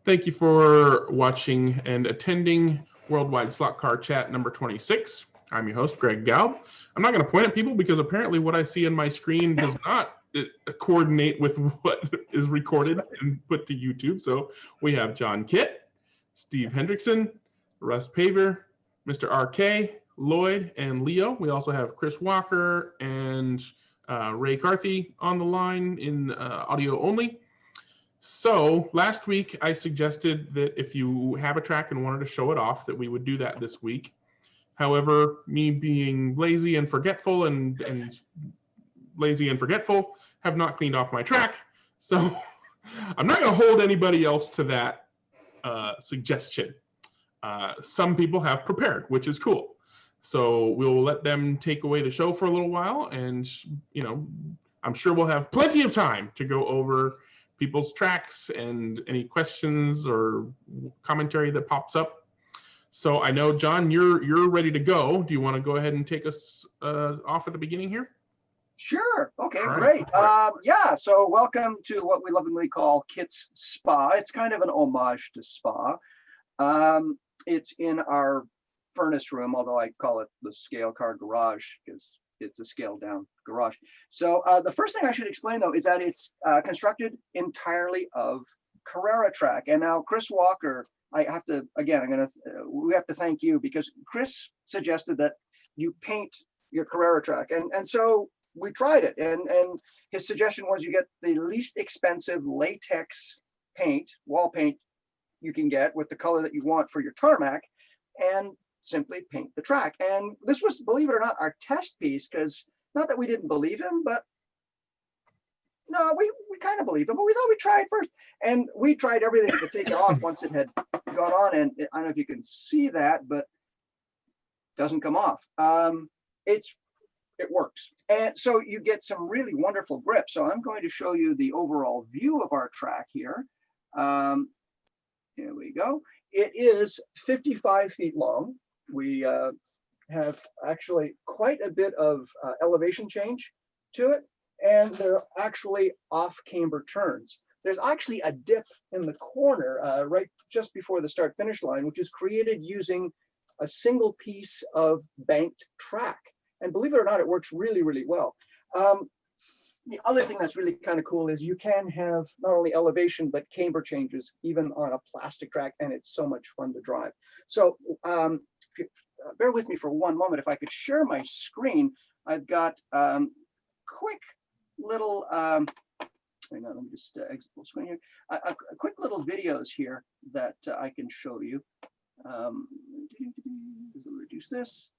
Thank you for watching and attending Worldwide Slot Car Chat number 26. I'm your host, Greg Gaub. I'm not going to point at people because apparently what I see on my screen does not coordinate with what is recorded and put to YouTube. So we have John Kitt, Steve Hendrickson, Russ Paver, Mr. RK, Lloyd, and Leo. We also have Chris Walker and Ray Carthy on the line in audio only. So last week I suggested that if you have a track and wanted to show it off, that we would do that this week. However, me being lazy and forgetful and have not cleaned off my track. So I'm not going to hold anybody else to that suggestion. Some people have prepared, which is cool. So we'll let them take away the show for a little while. And, you know, I'm sure we'll have plenty of time to go over people's tracks and any questions or commentary that pops up. So I know, John, you're ready to go. Do you want to go ahead and take us off at the beginning here? Sure. Okay, All great. right. Yeah, so welcome to what we lovingly call Kit's Spa. It's kind of an homage to Spa. It's in our furnace room, although I call it the scale car garage because it's a scaled down garage. So the first thing I should explain, though, is that it's constructed entirely of Carrera track. And now Chris Walker, we have to thank you because Chris suggested that you paint your Carrera track. And so we tried it. And his suggestion was you get the least expensive latex paint, wall paint you can get with the color that you want for your tarmac, and simply paint the track. And this was, believe it or not, our test piece, because not that we didn't believe him, but no, we kind of believed him, but we thought we'd try it first. And we tried everything to take it off once it had gone on. And I don't know if you can see that, but it doesn't come off. It works. And so you get some really wonderful grip. So I'm going to show you the overall view of our track here. Here we go. It is 55 feet long. We have actually quite a bit of elevation change to it, and they're actually off camber turns. There's actually a dip in the corner right just before the start finish line, which is created using a single piece of banked track. And believe it or not, it works really, really well. The other thing that's really kind of cool is you can have not only elevation, but camber changes even on a plastic track, and it's so much fun to drive. So bear with me for one moment. If I could share my screen, I've got quick little, hang on, let me just exit the screen here. A quick little videos here that I can show you. Reduce this.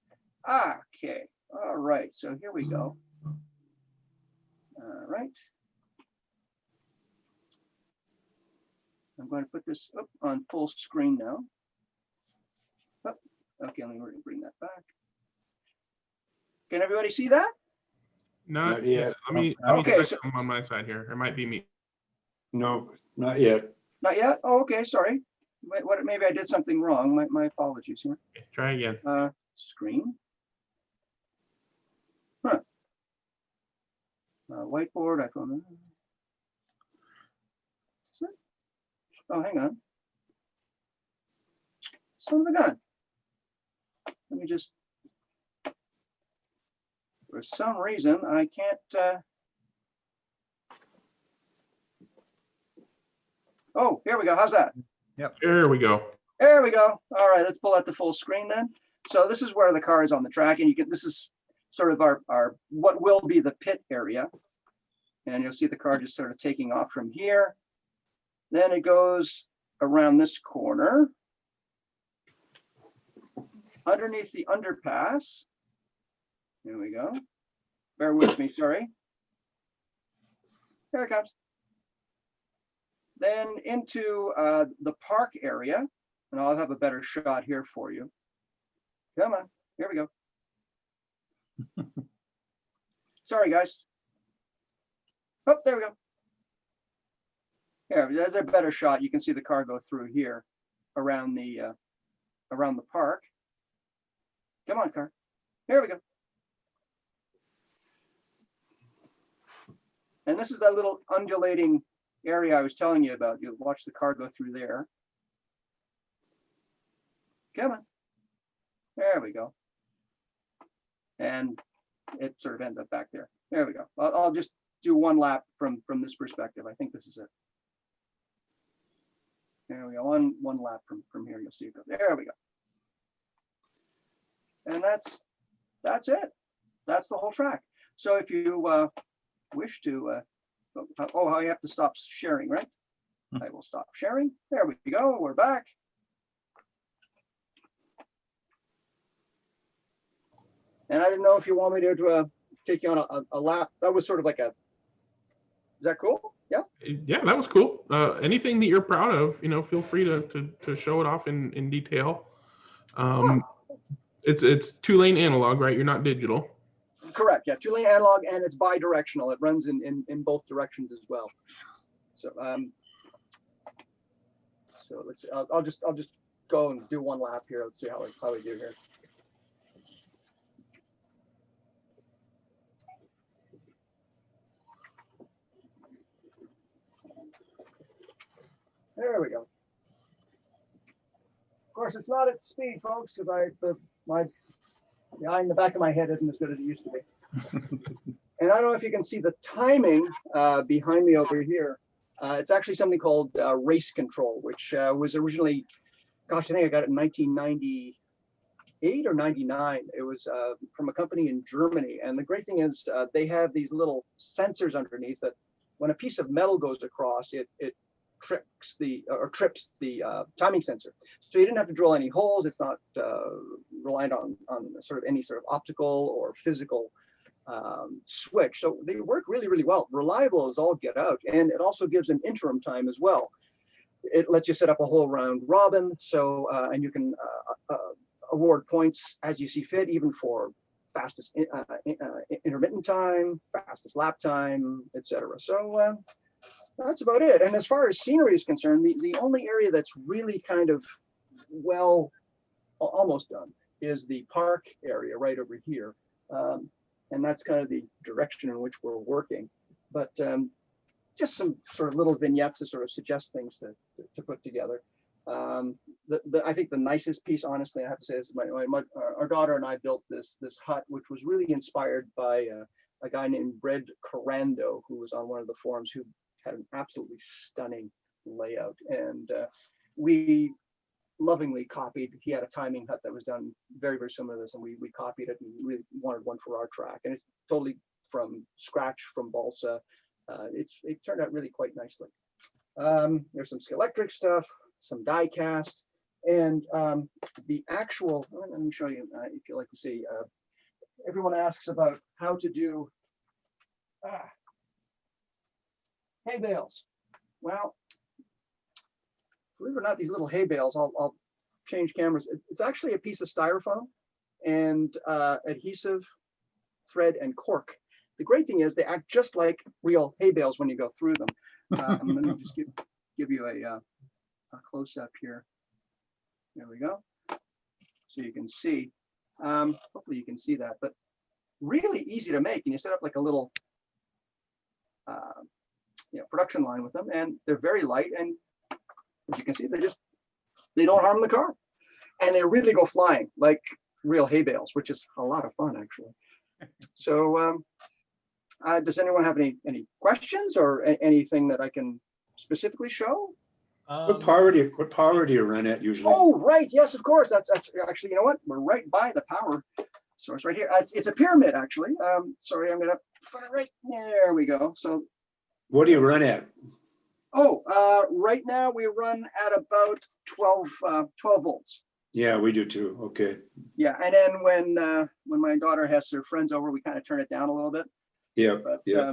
Okay, all right, so here we go. All right. I'm going to put this up on full screen now. Oh, okay, let me bring that back. Can everybody see that? Not yet. Let me check on my side here. It might be me. No, not yet. Not yet? Oh, okay, sorry. Maybe I did something wrong. My apologies here. Okay, try again. Screen. Huh. Whiteboard, iPhone. Oh, hang on. Son of a gun. Let me just, for some reason, I can't. Oh, here we go. How's that? Yep. There we go. There we go. All right, let's pull out the full screen then. So this is where the car is on the track, and you can. This is sort of our what will be the pit area. And you'll see the car just sort of taking off from here. Then it goes around this corner, underneath the underpass. Here we go. Bear with me, sorry. Here it comes. Then into the park area, and I'll have a better shot here for you. Come on, here we go. Sorry, guys. Oh, there we go. Here, there's a better shot. You can see the car go through here, around the park. Come on, car. Here we go. And this is that little undulating area I was telling you about. You'll watch the car go through there. Come on. There we go. And it sort of ends up back there. There we go. I'll just do one lap from this perspective. I think this is it. There we go. One lap from here. You'll see it go. There we go. And that's it. That's the whole track. So if you wish to, you have to stop sharing, right? I will stop sharing. There we go. We're back. And I didn't know if you want me to take you on a lap. That was sort of like is that cool? Yeah. Yeah, that was cool. Anything that you're proud of, feel free to show it off in detail. It's 2-lane analog, right? You're not digital. Correct. Yeah, 2-lane analog, and it's bi-directional. It runs in both directions as well. So so let's. I'll just go and do one lap here. Let's see how we do here. There we go. Of course, it's not at speed, folks, because the eye in the back of my head isn't as good as it used to be. And I don't know if you can see the timing behind me over here. It's actually something called race control, which was originally, gosh, I think I got it in 1998 or 99. It was from a company in Germany. And the great thing is they have these little sensors underneath that when a piece of metal goes across, it trips the timing sensor. So you didn't have to drill any holes. It's not reliant on sort of any sort of optical or physical switch. So they work really, really well. Reliable as all get out. And it also gives an interim time as well. It lets you set up a whole round robin. So, and you can award points as you see fit, even for fastest intermittent time, fastest lap time, etc. So that's about it. And as far as scenery is concerned, the only area that's really kind of almost done is the park area right over here. And that's kind of the direction in which we're working. But just some sort of little vignettes to sort of suggest things to put together. I think the nicest piece, honestly, I have to say, is our daughter and I built this hut, which was really inspired by a guy named Brad Corando, who was on one of the forums, who had an absolutely stunning layout. And we lovingly copied. He had a timing hut that was done very, very similar to this, and we copied it and really wanted one for our track. And it's totally from scratch, from balsa. It turned out really quite nicely. There's some Scalextric stuff, some die cast, and the actual, let me show you if you like to see. Everyone asks about how to do hay bales. Well, believe it or not, these little hay bales, I'll change cameras. It's actually a piece of styrofoam and adhesive, thread, and cork. The great thing is they act just like real hay bales when you go through them. Let me just give you a close-up here. There we go. So you can see, hopefully you can see that, but really easy to make. And you set up like a little production line with them, and they're very light, and as you can see, they don't harm the car, and they really go flying like real hay bales, which is a lot of fun actually. So does anyone have any questions or anything that I can specifically show? What power do you run at usually? Oh, right, yes, of course. That's actually, you know what, we're right by the power source right here. It's a pyramid actually. Sorry, I'm gonna put it right there. We go. So what do you run at? Oh, right now we run at about 12 volts. Yeah, we do too. Okay. Yeah, and then when my daughter has her friends over, we kind of turn it down a little bit. Yeah. But yeah.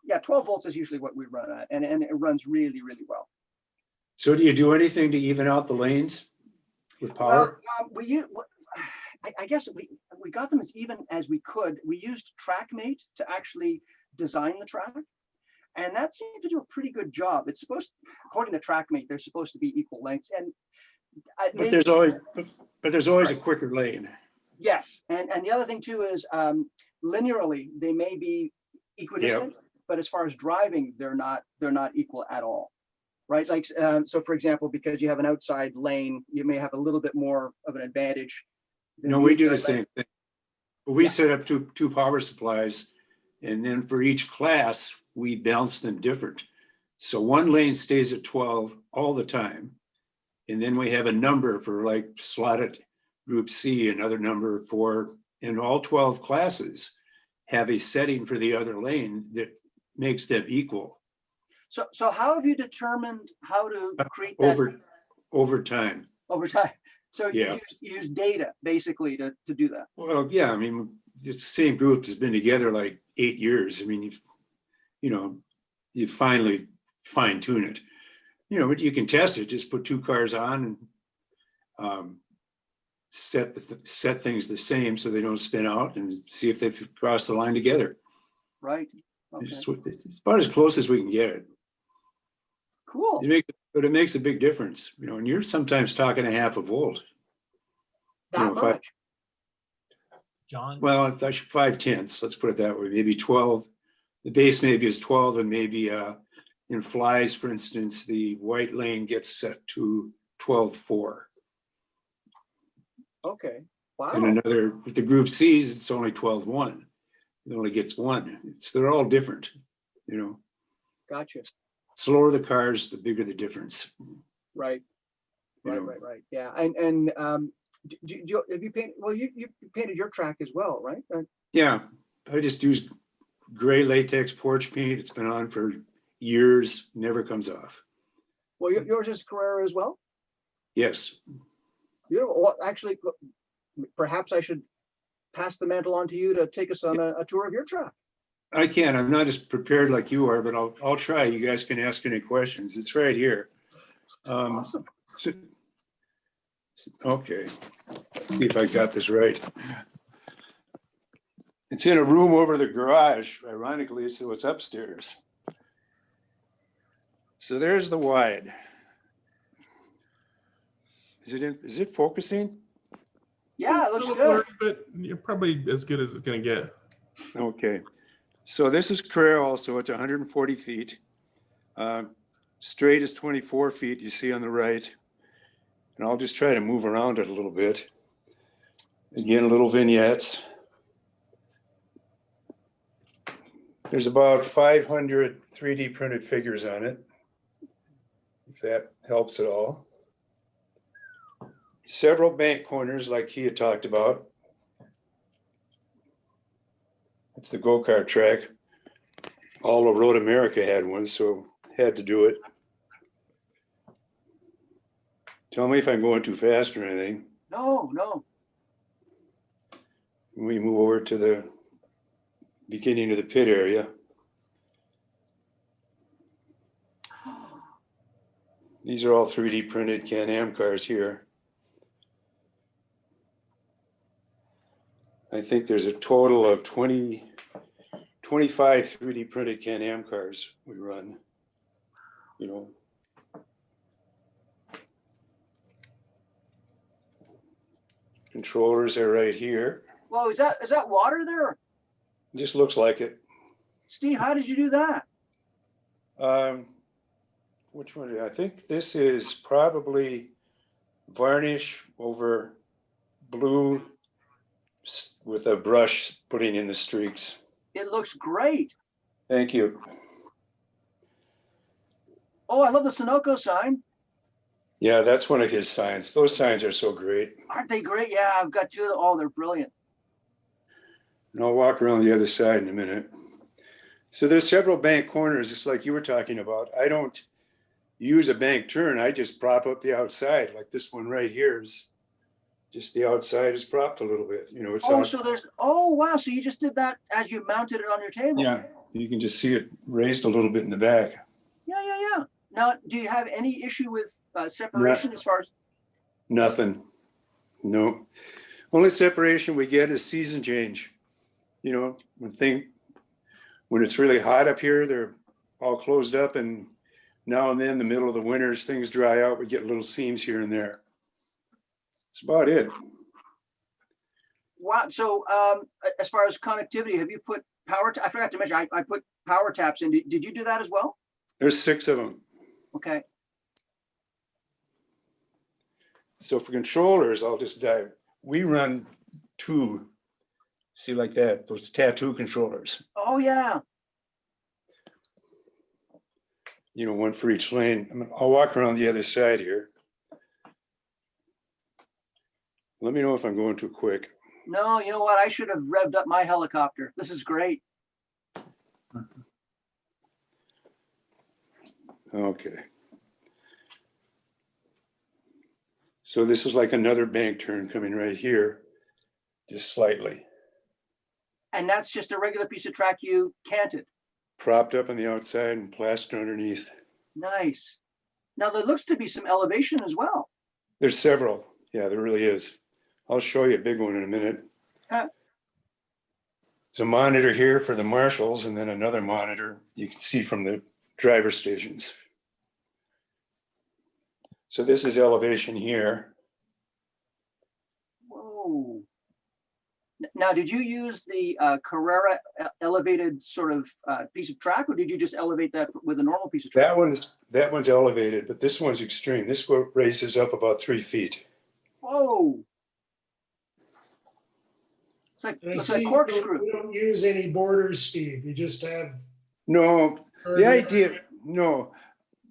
Yeah, 12 volts is usually what we run at, and it runs really, really well. So do you do anything to even out the lanes with power? Well, I guess we got them as even as we could. We used TrackMate to actually design the track, and that seemed to do a pretty good job. It's supposed, according to TrackMate, they're supposed to be equal lengths, and but there's always a quicker lane. Yes, and the other thing too is linearly they may be equidistant, but as far as driving, they're not equal at all, right? Like, so for example, because you have an outside lane, you may have a little bit more of an advantage. than No, the we do the inside lane. same thing. We Yeah. set up two power supplies, and then for each class, we balance them different. So one lane stays at 12 all the time. And then we have a number for like slotted group C, another number for, and all 12 classes have a setting for the other lane that makes them equal So how have you determined how to create that over time. over time? So Yeah. you use data basically to do that. Well, yeah, I mean, this same group has been together like 8 years. I mean, you finally fine tune it. But you can test it. Just put two cars on and set things the same so they don't spin out, and see if they've crossed the line together. Right. Okay. It's about as close as we can get it. Cool. But it makes a big difference, and you're sometimes talking a half a volt. That much. John? Well, 5/10. Let's put it that way. Maybe 12. The base maybe is 12, and maybe in flies, for instance, the white lane gets set to 12.4. Okay. Wow. And another, with the group C's, it's only 12.1. It only gets one. They're all different, Gotcha. Slower the cars, the bigger the difference. Right. You know. Right. Yeah. And have you painted? Well, you painted your track as well, right? Yeah, I just use gray latex porch paint. It's been on for years, never comes off. Well, yours is Carrera as well. Yes. Well, actually, perhaps I should pass the mantle on to you to take us on a tour of your track. I can. I'm not as prepared like you are, but I'll try. You guys can ask any questions. It's right here. Awesome. Okay. Let's see if I got this right. It's in a room over the garage, ironically, so it's upstairs. So there's the wide. Is it focusing? Yeah, it looks A little good. blurry, but you're probably as good as it's going to get. Okay. So this is Carrera also. It's 140 feet. Straight is 24 feet, you see on the right. And I'll just try to move around it a little bit. Again, little vignettes. There's about 500 3D printed figures on it, if that helps at all. Several bank corners like he had talked about. It's the go-kart track. All of Road America had one, so had to do it. Tell me if I'm going too fast or anything. No. We move over to the beginning of the pit area. These are all 3D printed Can-Am cars here. I think there's a total of 25 3D printed Can-Am cars we run, Controllers are right here. Well, is that water there? Just looks like it. Steve, how did you do that? Which one? I think this is probably varnish over blue with a brush putting in the streaks. It looks great. Thank you. Oh, I love the Sunoco sign. Yeah, that's one of his signs. Those signs are so great. Aren't they great? Yeah, I've got two. Oh, they're brilliant. And I'll walk around the other side in a minute. So there's several bank corners, just like you were talking about. I don't use a bank turn. I just prop up the outside. Like this one right here is just the outside is propped a little bit. It's wow. So you just did that as you mounted it on your table. Yeah, you can just see it raised a little bit in the back. Yeah. Now, do you have any issue with separation as far as? Nothing. No. Only separation we get is season change. When it's really hot up here, they're all closed up, and now and then, the middle of the winters, things dry out. We get little seams here and there. That's about it. Wow. So as far as connectivity, have you put power? I forgot to mention, I put power taps in. Did you do that as well? There's 6 of them. Okay. So for controllers, I'll just dive. We run 2, see like that, those tattoo controllers, Oh yeah. you know, 1 for each lane. I'll walk around the other side here. Let me know if I'm going too quick. No, you know what? I should have revved up my helicopter. This is great. Okay. So this is like another bank turn coming right here, just slightly. And that's just a regular piece of track you canted. Propped up on the outside and plaster underneath. Nice. Now there looks to be some elevation as well. There's several. Yeah, there really is. I'll show you a big one in a minute. Huh. There's a monitor here for the marshals and then another monitor you can see from the driver stations. So this is elevation here. Whoa. Now, did you use the Carrera elevated sort of piece of track, or did you just elevate that with a normal piece of track? That one's elevated, but this one's extreme. This one raises up about 3 feet. Whoa. It's like corkscrew. You don't use any borders, Steve. You just have. No, the idea, no.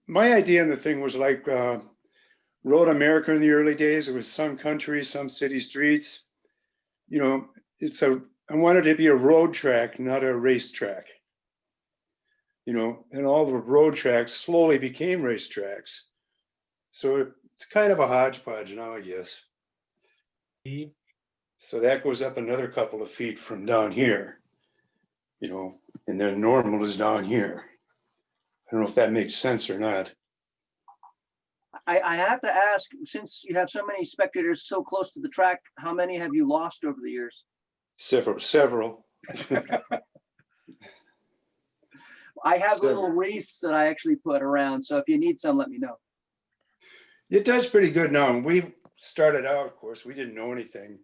My idea on the thing was like Road America in the early days. It was some country, some city streets. You know, I wanted it to be a road track, not a race track. You know, and all the road tracks slowly became race tracks. So it's kind of a hodgepodge now, I guess. Steve, So that goes up another couple of feet from down here, you know, and then normal is down here. I don't know if that makes sense or not. I have to ask, since you have so many spectators so close to the track, how many have you lost over the years? Several. I have Several. little wreaths that I actually put around. So if you need some, let me know. It does pretty good now. When we started out, of course, we didn't know anything.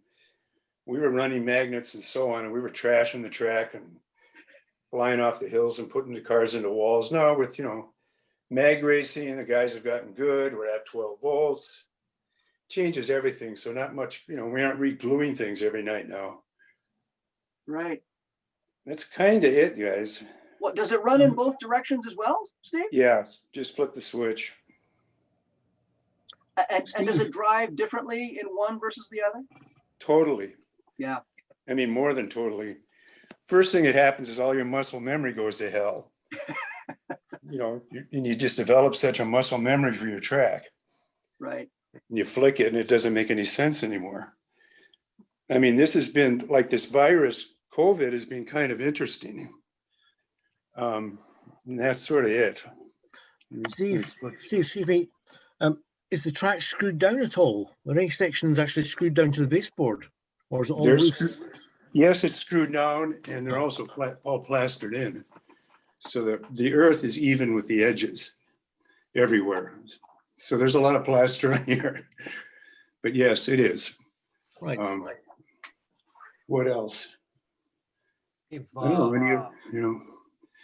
We were running magnets and so on, and we were trashing the track and flying off the hills and putting the cars into walls. Now with, you know, mag racing, the guys have gotten good. We're at 12 volts. Changes everything. So not much, you know, we aren't re-gluing things every night now. Right. That's kind of it, guys. What, does it run in both directions as well, Steve? Yeah, just flip the switch. And does it drive differently in one versus the other? Totally. Yeah. I mean, more than totally. First thing that happens is all your muscle memory goes to hell. You know, and you just develop such a muscle memory for your track. Right. And you flick it and it doesn't make any sense anymore. I mean, this has been like this virus, COVID has been kind of interesting. And that's sort of it. Steve, excuse me. Is the track screwed down at all? The race section is actually screwed down to the baseboard, or is it all loose? Yes, it's screwed down, and they're also all plastered in, so that the earth is even with the edges everywhere. So there's a lot of plaster on here, but yes, it is. Right. What else? if, I don't know. You know.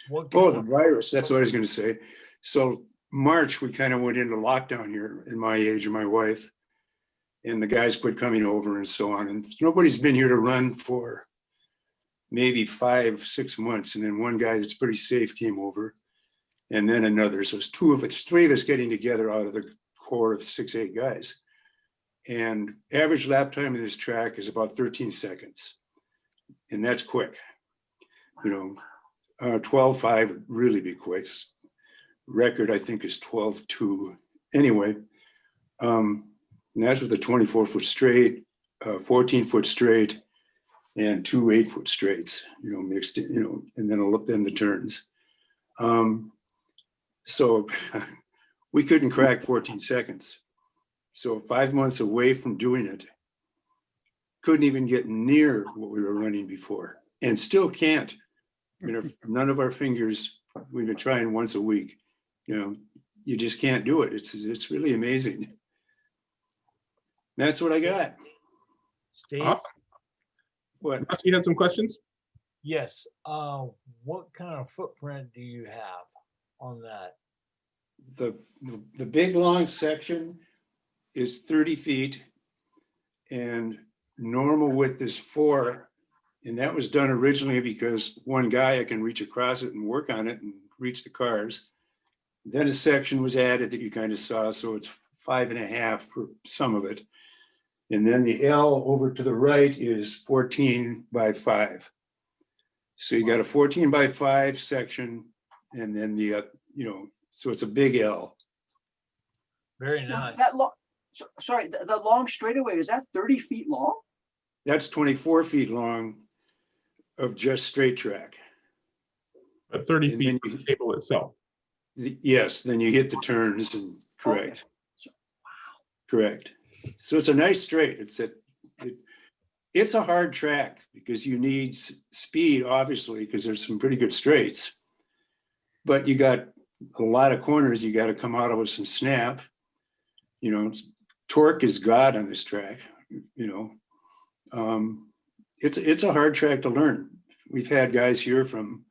what Oh, can- the virus. That's what I was going to say. So March, we kind of went into lockdown here in my age and my wife, and the guys quit coming over and so on. And nobody's been here to run for maybe 5-6 months. And then one guy that's pretty safe came over, and then another. So it's 3 of us getting together out of the core of 6-8 guys. And average lap time in this track is about 13 seconds. And that's quick. You know, 12.5 would really be quick. Record, I think, is 12.2. Anyway, and that's with a 24-foot straight, 14-foot straight, and 2 8-foot straights, you know, mixed in, you know, and then the turns. So we couldn't crack 14 seconds. So 5 months away from doing it, couldn't even get near what we were running before, and still can't. You know, none of our fingers, we've been trying once a week. You know, you just can't do it. It's really amazing. That's what I got. Steve, Awesome. What? Russ, you had some questions? Yes. What kind of footprint do you have on that? The big long section is 30 feet and normal width is 4. And that was done originally because one guy, I can reach across it and work on it and reach the cars. Then a section was added that you kind of saw, so it's 5.5 for some of it. And then the L over to the right is 14 by 5. So you got a 14 by 5 section, and then the, so it's a big L. Very Now, nice. that long, sorry, the long straightaway, is that 30 feet long? That's 24 feet long of just straight track. But 30 And feet then from the table itself. Yes, then you hit the turns and correct. Okay. Correct. So it's a nice straight. It's a hard track because you need speed, obviously, because there's some pretty good straights. But you got a lot of corners you got to come out of with some snap. Torque is God on this track. It's a hard track to learn. We've had guys here from,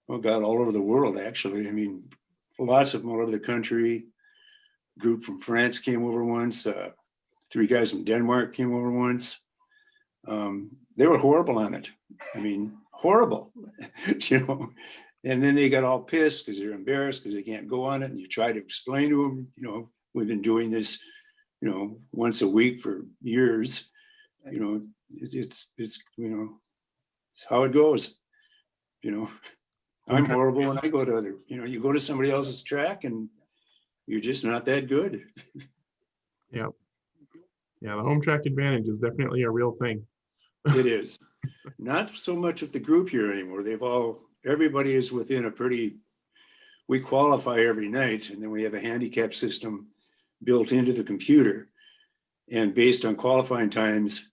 oh God, all over the world, actually. I mean, lots of them all over the country. Group from France came over once. 3 guys from Denmark came over once. They were horrible on it. I mean, horrible, and then they got all pissed because they're embarrassed because they can't go on it. And you try to explain to them, we've been doing this, once a week for years. It's how it goes. I'm horrible when I go to other, you go to somebody else's track and you're just not that good. Yeah. Yeah, the home track advantage is definitely a real thing. It is. Not so much with the group here anymore. Everybody is within we qualify every night, and then we have a handicap system built into the computer. And based on qualifying times,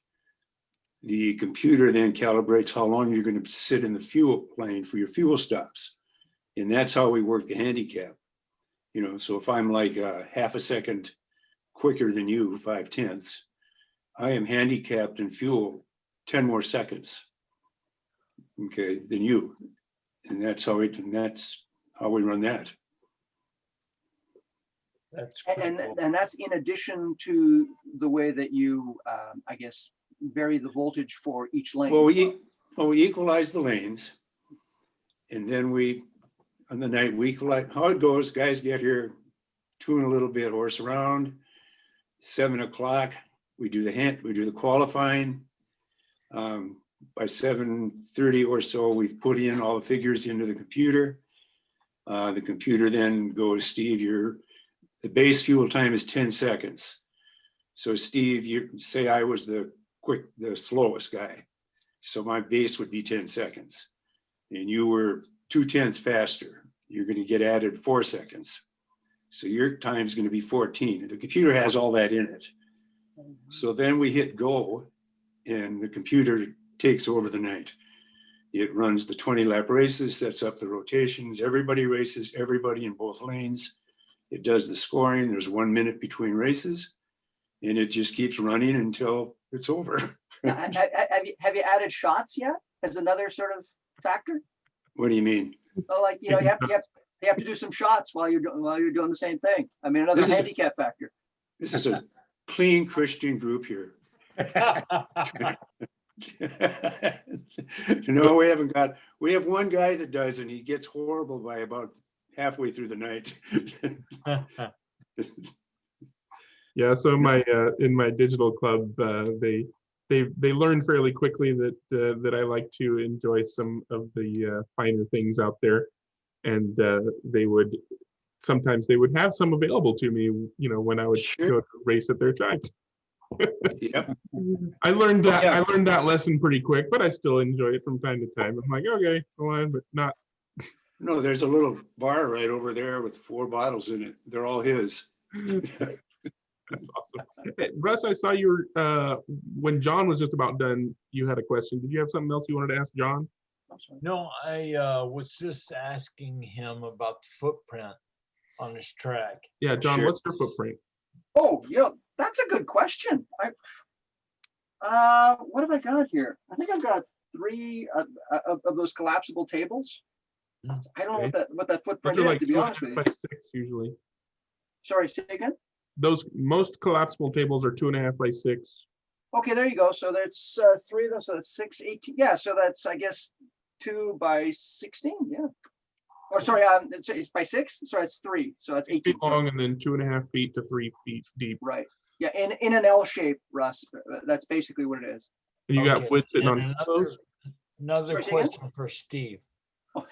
the computer then calibrates how long you're going to sit in the fuel lane for your fuel stops. And that's how we work the handicap. So if I'm like half a second quicker than you, 5/10, I am handicapped in fuel 10 more seconds, okay, than you. And that's how we run that. That's pretty And cool. and that's in addition to the way that you, I guess, vary the voltage for each lane. Well, we equalize the lanes, and then on the night we equalize. How it goes, guys get here, tune a little bit, horse around. 7 o'clock, we do the qualifying. By 7:30 or so, we've put in all the figures into the computer. The computer then goes, Steve, the base fuel time is 10 seconds. So Steve, you say I was the slowest guy. So my base would be 10 seconds. And you were 2/10 faster. You're going to get added 4 seconds. So your time is going to be 14. The computer has all that in it. So then we hit go, and the computer takes over the night. It runs the 20-lap races, sets up the rotations. Everybody races, everybody in both lanes. It does the scoring. There's 1 minute between races, and it just keeps running until it's over. Have you added shots yet as another sort of factor? What do you mean? Oh, like, you have to do some shots while you're doing the same thing. I mean, another handicap factor. This is a clean Christian group here. No, we have one guy that does, and he gets horrible by about halfway through the night. Yeah, so in my digital club, they learned fairly quickly that I like to enjoy some of the finer things out there, and sometimes they would have some available to me, when I would go to race at their track. Yep. I learned that lesson pretty quick, but I still enjoy it from time to time. I'm like, okay, go on, but not. No, there's a little bar right over there with 4 bottles in it. They're all his. That's awesome. Hey, Russ, I saw you when John was just about done, you had a question. Did you have something else you wanted to ask John? No, I was just asking him about the footprint on his track. Yeah, John, Sure. what's your footprint? Oh, that's a good question. What have I got here? I think I've got 3 of those collapsible tables. Mm. I don't know Okay. what that footprint Those are is, like to be 2.5 honest with you. by 6 usually. Sorry, say again? Those most collapsible tables are 2.5 by 6. Okay, there you go. So that's 3 of them. So that's 6, 18. Yeah, so that's, I guess, 2 by 16. Yeah. Or sorry, it's by 6. So it's 3. So that's 18. Feet So- long and then 2.5 feet to 3 feet deep. right. Yeah, in an L shape, Russ. That's basically what it is. And you Okay, got wood sitting and on top of those. Another Sorry, say again? question for Steve.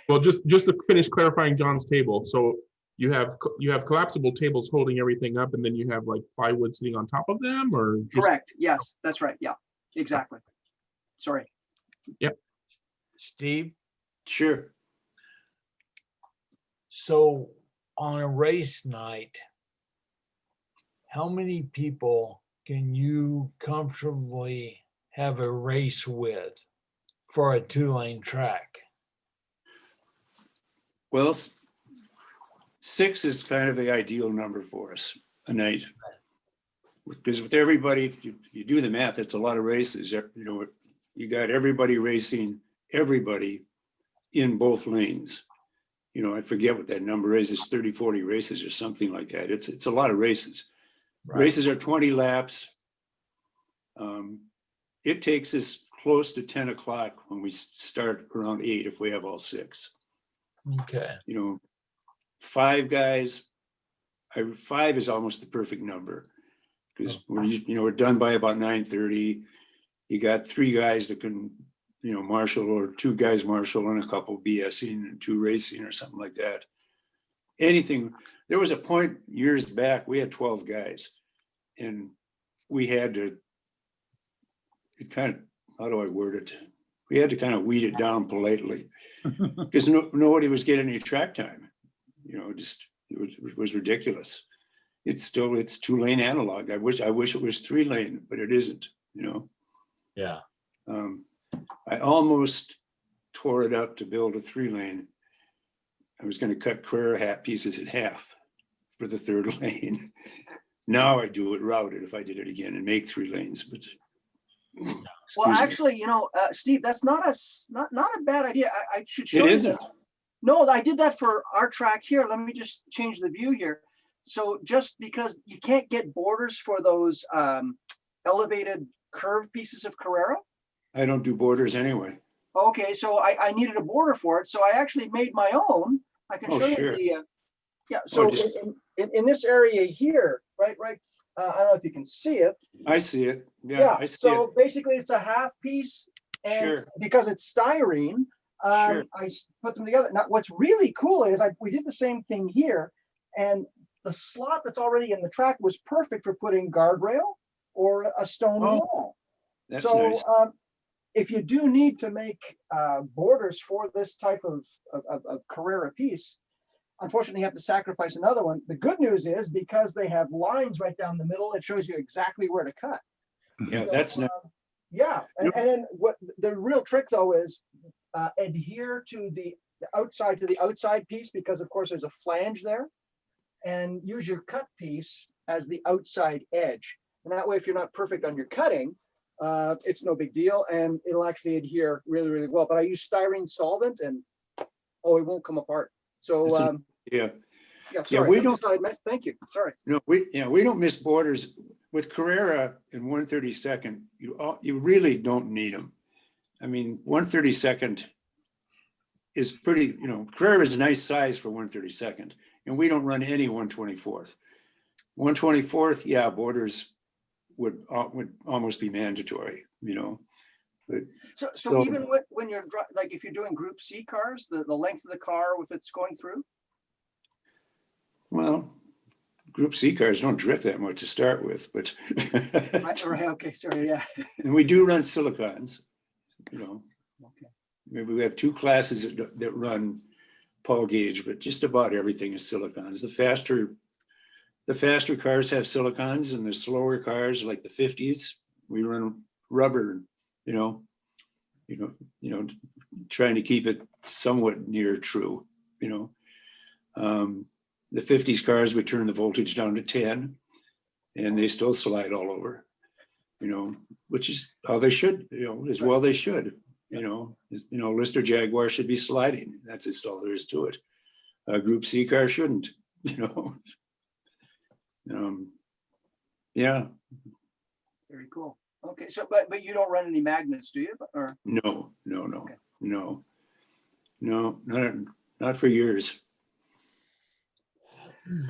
Well, just to finish clarifying John's table. So you have collapsible tables holding everything up, and then you have like plywood sitting on top of them, or just Correct. Yes, that's right. Yeah, exactly. Sorry. Steve, Sure. so on a race night, how many people can you comfortably have a race with for a 2-lane track? Well, 6 is kind of the ideal number for us a night. Because with everybody, if you do the math, it's a lot of races. You know, you got everybody racing everybody in both lanes. You know, I forget what that number is. It's 30, 40 races or something like that. It's a lot of races. Right. Races are 20 laps. It takes us close to 10 o'clock when we start around 8 if we have all 6. Okay. You know, 5 guys, 5 is almost the perfect number because we're done by about 9:30. You got 3 guys that can, marshal, or 2 guys marshal and a couple BSing and 2 racing or something like that. Anything. There was a point years back, we had 12 guys and we had to, how do I word it? We had to kind of weed it down politely because nobody was getting any track time. It was ridiculous. It's 2-lane analog. I wish it was 3-lane, but it isn't, Yeah. I almost tore it up to build a 3-lane. I was going to cut Carrera hat pieces in half for the 3rd lane. Now I do it routed if I did it again and make 3 lanes, but. Well, excuse me. actually, Steve, that's not a bad idea. I should show It you isn't. that. No, I did that for our track here. Let me just change the view here. So just because you can't get borders for those elevated curved pieces of Carrera. I don't do borders anyway. Okay, so I needed a border for it. So I actually made my own. I can Oh, show sure. you yeah. So in this area here, right. I don't know if you can see it. I see it. Yeah, I see so it. basically it's a half piece, and Sure. because it's styrene, Sure. I put them together. Now, what's really cool is we did the same thing here, and the slot that's already in the track was perfect for putting guardrail or a stone wall. That's So nice. if you do need to make borders for this type of Carrera piece, unfortunately, you have to sacrifice another one. The good news is because they have lines right down the middle, it shows you exactly where to cut. Yeah, So, that's nice. yeah, and then what the real trick though is adhere to the outside piece, because of course there's a flange there, and use your cut piece as the outside edge. And that way, if you're not perfect on your cutting, it's no big deal, and it'll actually adhere really, really well. But I use styrene solvent, and it won't come apart. So Yeah. yeah, sorry. we that's don't- what I meant. Thank you. Sorry. No, we don't miss borders with Carrera in 132nd. You really don't need them. I mean, 132nd is pretty. Carrera is a nice size for 132nd, and we don't run any 124th. 124th, yeah, borders would almost be mandatory. But So even when you're like if you're doing Group C cars, the length of the car if it's going through. well, Group C cars don't drift that much to start with, but Right. Okay. Sorry. Yeah. and we do run silicons. Okay. Maybe we have 2 classes that run Paul gauge, but just about everything is silicons. The faster cars have silicons, and the slower cars, like the 50s, we run rubber. Trying to keep it somewhat near true. The 50s cars, we turn the voltage down to 10, and they still slide all over. Which is how they should. As well they should. Lister Jaguar should be sliding. That's just all there is to it. A Group C car shouldn't, yeah, Very cool. Okay, so but you don't run any magnets, do you? Or no, Okay. no, not for years.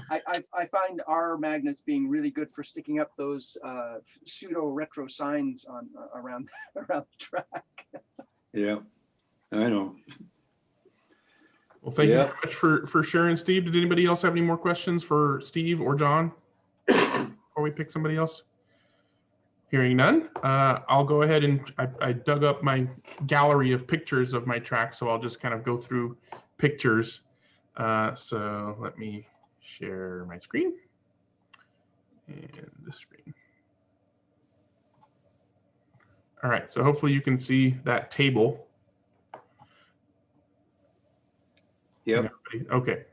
I find our magnets being really good for sticking up those pseudo retro signs on around the track. Yeah, I know. Well, thank you Yeah. very much for sharing, Steve. Did anybody else have any more questions for Steve or John before we pick somebody else? Hearing none, I'll go ahead and I dug up my gallery of pictures of my track, so I'll just kind of go through pictures. So let me share my screen and this screen. All right, so hopefully you can see that table. Yep. Okay.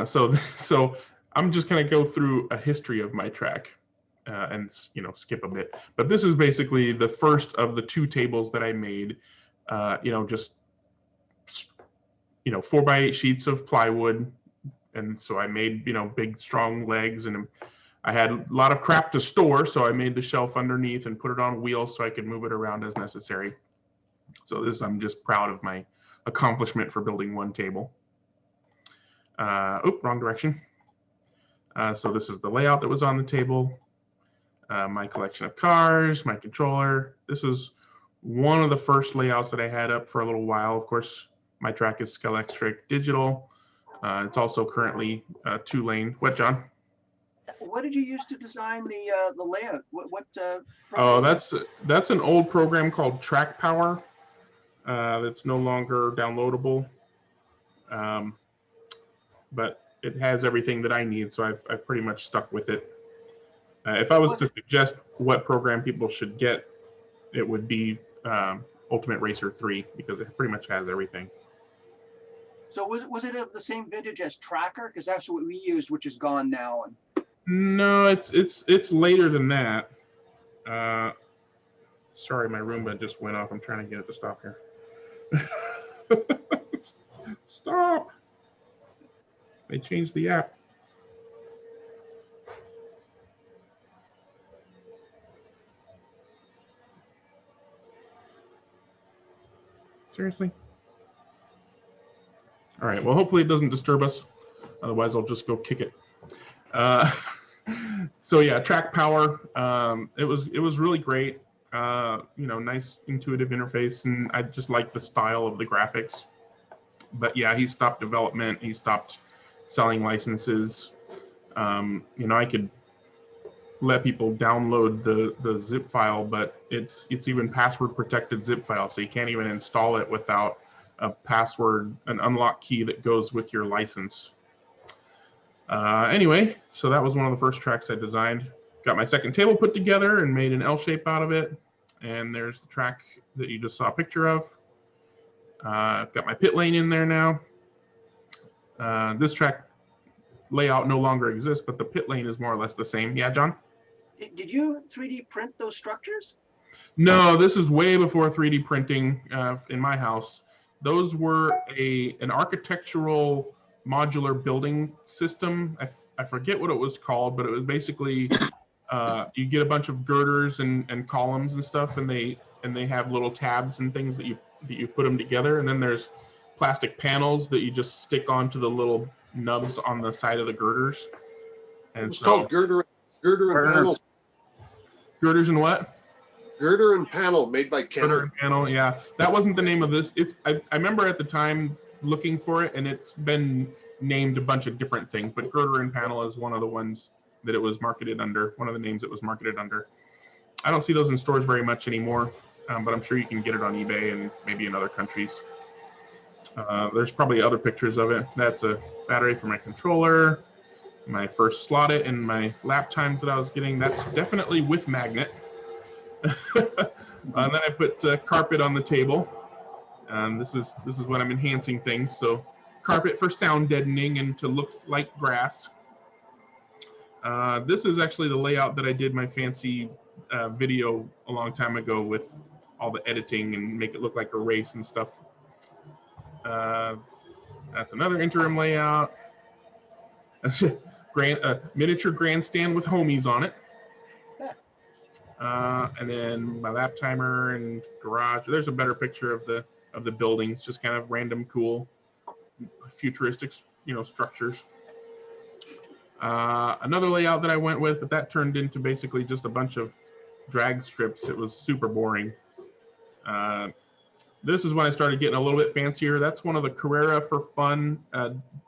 So I'm just going to go through a history of my track and skip a bit. But this is basically the first of the two tables that I made. Just 4x8 sheets of plywood, and so I made big strong legs, and I had a lot of crap to store, so I made the shelf underneath and put it on wheels so I could move it around as necessary. So I'm just proud of my accomplishment for building one table. Wrong direction. So this is the layout that was on the table. My collection of cars, my controller. This is one of the first layouts that I had up for a little while. Of course, my track is Scalextric Digital. It's also currently 2-lane. What, John? What did you use to design the layout? What Oh, that's an old program called Track Power. That's no longer downloadable. But it has everything that I need, so I've pretty much stuck with it. If I was to suggest what program people should get, it would be Ultimate Racer 3, because it pretty much has everything. So was it of the same vintage as Tracker? Because that's what we used, which is gone now. And No, it's later than that. Sorry, my Roomba just went off. I'm trying to get it to stop here. Stop. They changed the app. Seriously? All right, well, hopefully it doesn't disturb us. Otherwise, I'll just go kick it. So yeah, Track Power. It was really great. Nice intuitive interface, and I just like the style of the graphics. But yeah, he stopped development. He stopped selling licenses. I could let people download the zip file, but it's even password protected zip file, so you can't even install it without a password, an unlock key that goes with your license. Anyway, so that was one of the first tracks I designed. Got my second table put together and made an L shape out of it. And there's the track that you just saw a picture of. Got my pit lane in there now. This track layout no longer exists, but the pit lane is more or less the same. Yeah, John? did you 3D print those structures? No, this is way before 3D printing in my house. Those were an architectural modular building system. I forget what it was called, but it was basically you get a bunch of girders and columns and stuff, and they have little tabs and things that you put them together, and then there's plastic panels that you just stick onto the little nubs on the side of the girders. And It's called girder and panel. Girders and what? Girder and panel made by Kenner. Girder and panel, yeah. That wasn't the name of this. I remember at the time looking for it, and it's been named a bunch of different things, but girder and panel is one of the ones that it was marketed under, one of the names it was marketed under. I don't see those in stores very much anymore, but I'm sure you can get it on eBay and maybe in other countries. There's probably other pictures of it. That's a battery for my controller, my first slot it, and my lap times that I was getting. That's definitely with magnet. And then I put carpet on the table. This is when I'm enhancing things. So carpet for sound deadening and to look like grass. This is actually the layout that I did my fancy video a long time ago with all the editing and make it look like a race and stuff. That's another interim layout. That's a miniature grandstand with homies on it. And then my lap timer and garage. There's a better picture of the buildings, just kind of random, cool, futuristic, structures. Another layout that I went with, but that turned into basically just a bunch of drag strips. It was super boring. This is when I started getting a little bit fancier. That's one of the Carrera for Fun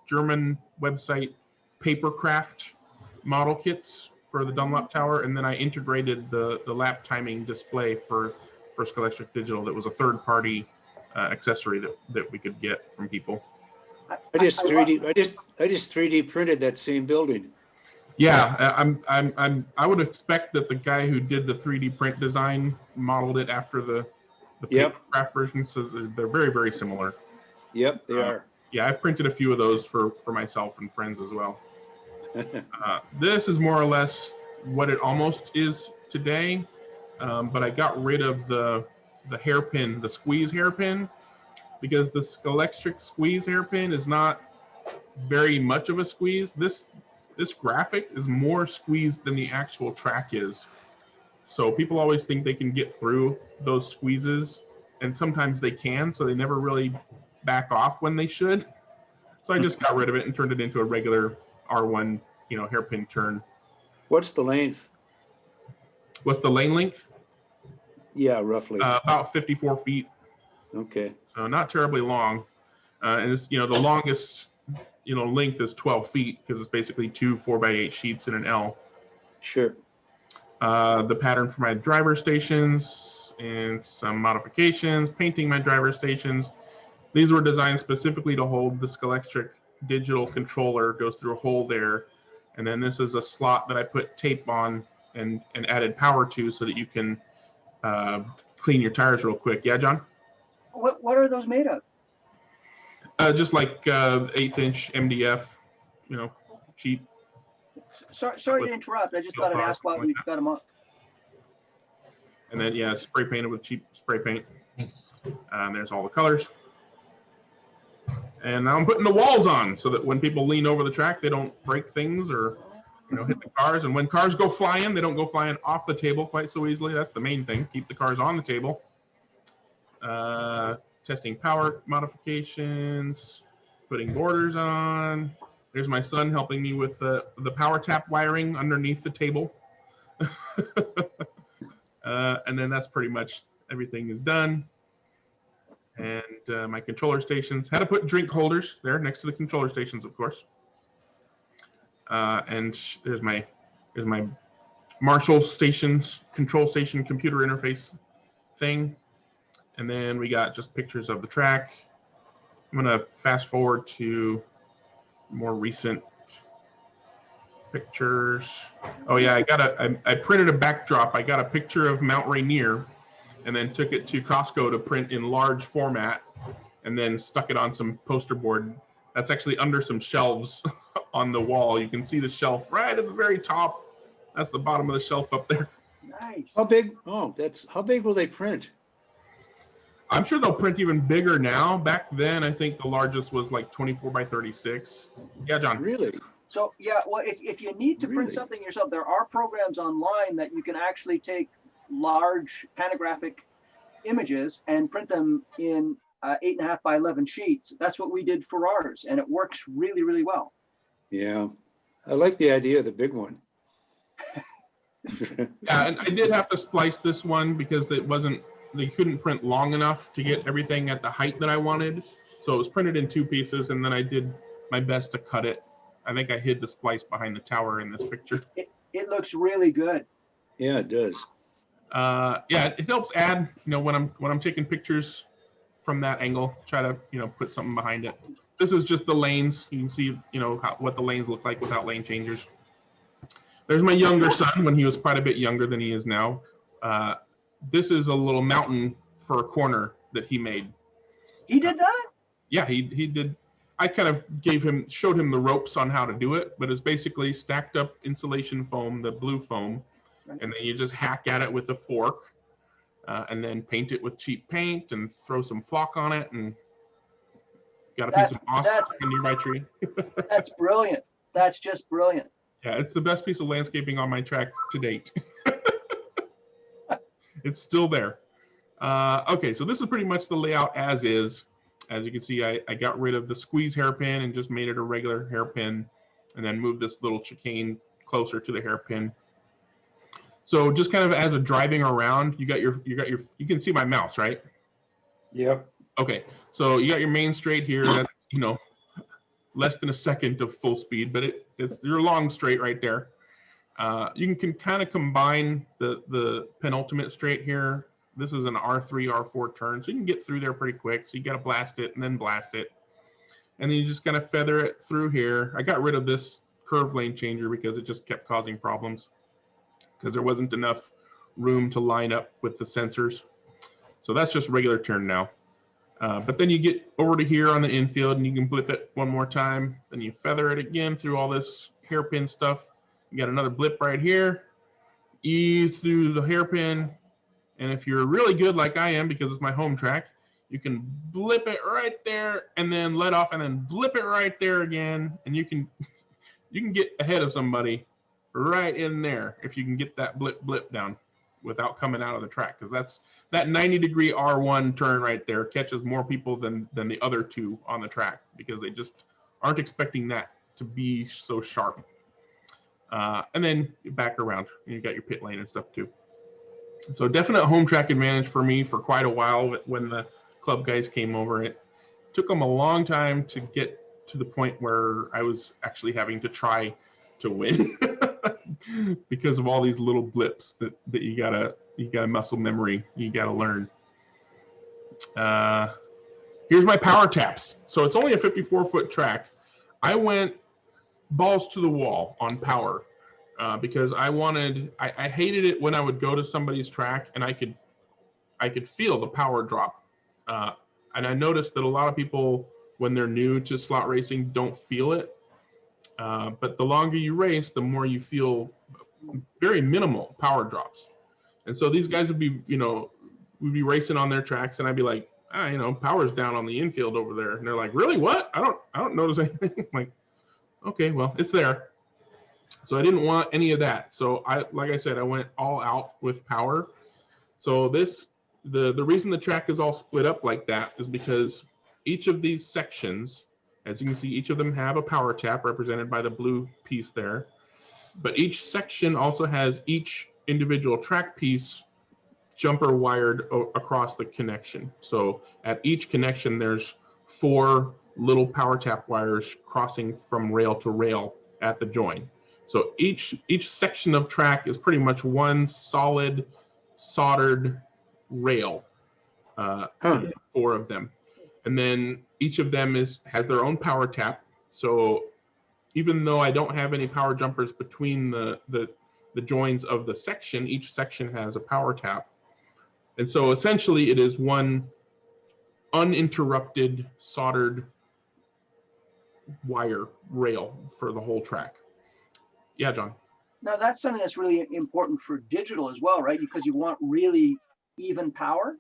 German website papercraft model kits for the Dunlop Tower, and then I integrated the lap timing display for Scholastic Digital. That was a third-party accessory that we could get from people. I just 3D printed that same building. Yeah, I would expect that the guy who did the 3D print design modeled it after the Yep. papercraft version, so they're very, very similar. Yep, they are. Yeah, I've printed a few of those for myself and friends as well. This is more or less what it almost is today, but I got rid of the hairpin, the squeeze hairpin, because the Scholastic squeeze hairpin is not very much of a squeeze. This graphic is more squeezed than the actual track is. So people always think they can get through those squeezes, and sometimes they can, so they never really back off when they should. So I just got rid of it and turned it into a regular R1, hairpin turn. What's the length? What's the lane length? Yeah, roughly. About 54 feet. Okay. Not terribly long. And it's, the longest, length is 12 feet because it's basically two 4x8 sheets in an L. Sure. The pattern for my driver stations and some modifications, painting my driver stations. These were designed specifically to hold the Scholastic digital controller, goes through a hole there. And then this is a slot that I put tape on and added power to so that you can clean your tires real quick. Yeah, John? What are those made of? Just like 1/8-inch MDF, cheap. Sorry to interrupt. I just thought I'd ask why we got them up. And then, yeah, spray painted with cheap spray paint. There's all the colors. And now I'm putting the walls on so that when people lean over the track, they don't break things or, hit the cars. And when cars go flying, they don't go flying off the table quite so easily. That's the main thing. Keep the cars on the table. Testing power modifications, putting borders on. There's my son helping me with the power tap wiring underneath the table. And then that's pretty much everything is done. And my controller stations, had to put drink holders there next to the controller stations, of course. And there's my Marshall stations, control station computer interface thing. And then we got just pictures of the track. I'm gonna fast forward to more recent pictures. Oh yeah, I printed a backdrop. I got a picture of Mount Rainier and then took it to Costco to print in large format and then stuck it on some poster board. That's actually under some shelves on the wall. You can see the shelf right at the very top. That's the bottom of the shelf up there. Nice. How big? Oh, how big will they print? I'm sure they'll print even bigger now. Back then, I think the largest was like 24x36. Yeah, John. Really? So yeah, well, if you need to print Really? something yourself, there are programs online that you can actually take large panographic images and print them in 8.5 by 11 sheets. That's what we did for ours, and it works really, really well. Yeah. I like the idea of the big one. Yeah, and I did have to splice this one because they couldn't print long enough to get everything at the height that I wanted. So it was printed in 2 pieces, and then I did my best to cut it. I think I hid the splice behind the tower in this picture. It looks really good. Yeah, it does. Yeah, it helps add, when I'm taking pictures from that angle, try to, put something behind it. This is just the lanes. You can see, what the lanes look like without lane changers. There's my younger son when he was quite a bit younger than he is now. This is a little mountain for a corner that he made. He did that? Yeah, he did. I kind of showed him the ropes on how to do it, but it's basically stacked up insulation foam, the blue foam, Right. and then you just hack at it with a fork. and then paint it with cheap paint and throw some flock on it, and got a That's- piece of moss that's- on a nearby tree. That's brilliant. That's just brilliant. Yeah, it's the best piece of landscaping on my track to date. It's still there. Okay, so this is pretty much the layout as is. As you can see, I got rid of the squeeze hairpin and just made it a regular hairpin, and then moved this little chicane closer to the hairpin. So just kind of as a driving around, you can see my mouse, right? Yep. Okay, so you got your main straight here. That's, less than a second of full speed, but it's your long straight right there. You can kind of combine the penultimate straight here. This is an R3, R4 turn, so you can get through there pretty quick. So you got to blast it and then blast it. And then you just kind of feather it through here. I got rid of this curve lane changer because it just kept causing problems because there wasn't enough room to line up with the sensors. So that's just regular turn now. But then you get over to here on the infield and you can blip it one more time. Then you feather it again through all this hairpin stuff. You got another blip right here. Ease through the hairpin. And if you're really good like I am, because it's my home track, you can blip it right there and then let off and then blip it right there again. And you can get ahead of somebody right in there if you can get that blip down without coming out of the track, because that 90-degree R1 turn right there catches more people than the other two on the track, because they just aren't expecting that to be so sharp. And then back around, and you got your pit lane and stuff too. So definite home track advantage for me for quite a while. When the club guys came over, it took them a long time to get to the point where I was actually having to try to win because of all these little blips that you gotta muscle memory, you gotta learn. Here's my power taps. So it's only a 54-foot track. I went balls to the wall on power because I hated it when I would go to somebody's track and I could feel the power drop. And I noticed that a lot of people, when they're new to slot racing, don't feel it. But the longer you race, the more you feel very minimal power drops. And so these guys would be racing on their tracks, and I'd be like, power's down on the infield over there. And they're like, really? What? I don't notice anything. I'm like, okay, well, it's there. So I didn't want any of that. So like I said, I went all out with power. So the reason the track is all split up like that is because each of these sections, as you can see, each of them have a power tap represented by the blue piece there. But each section also has each individual track piece jumper wired across the connection. So at each connection, there's 4 little power tap wires crossing from rail to rail at the join. So each section of track is pretty much one solid soldered rail, 4 of them. And then each of them has their own power tap. So even though I don't have any power jumpers between the joins of the section, each section has a power tap. And so essentially it is one uninterrupted soldered wire rail for the whole track. Yeah, John. Now that's something that's really important for digital as well, right? Because you want really even power.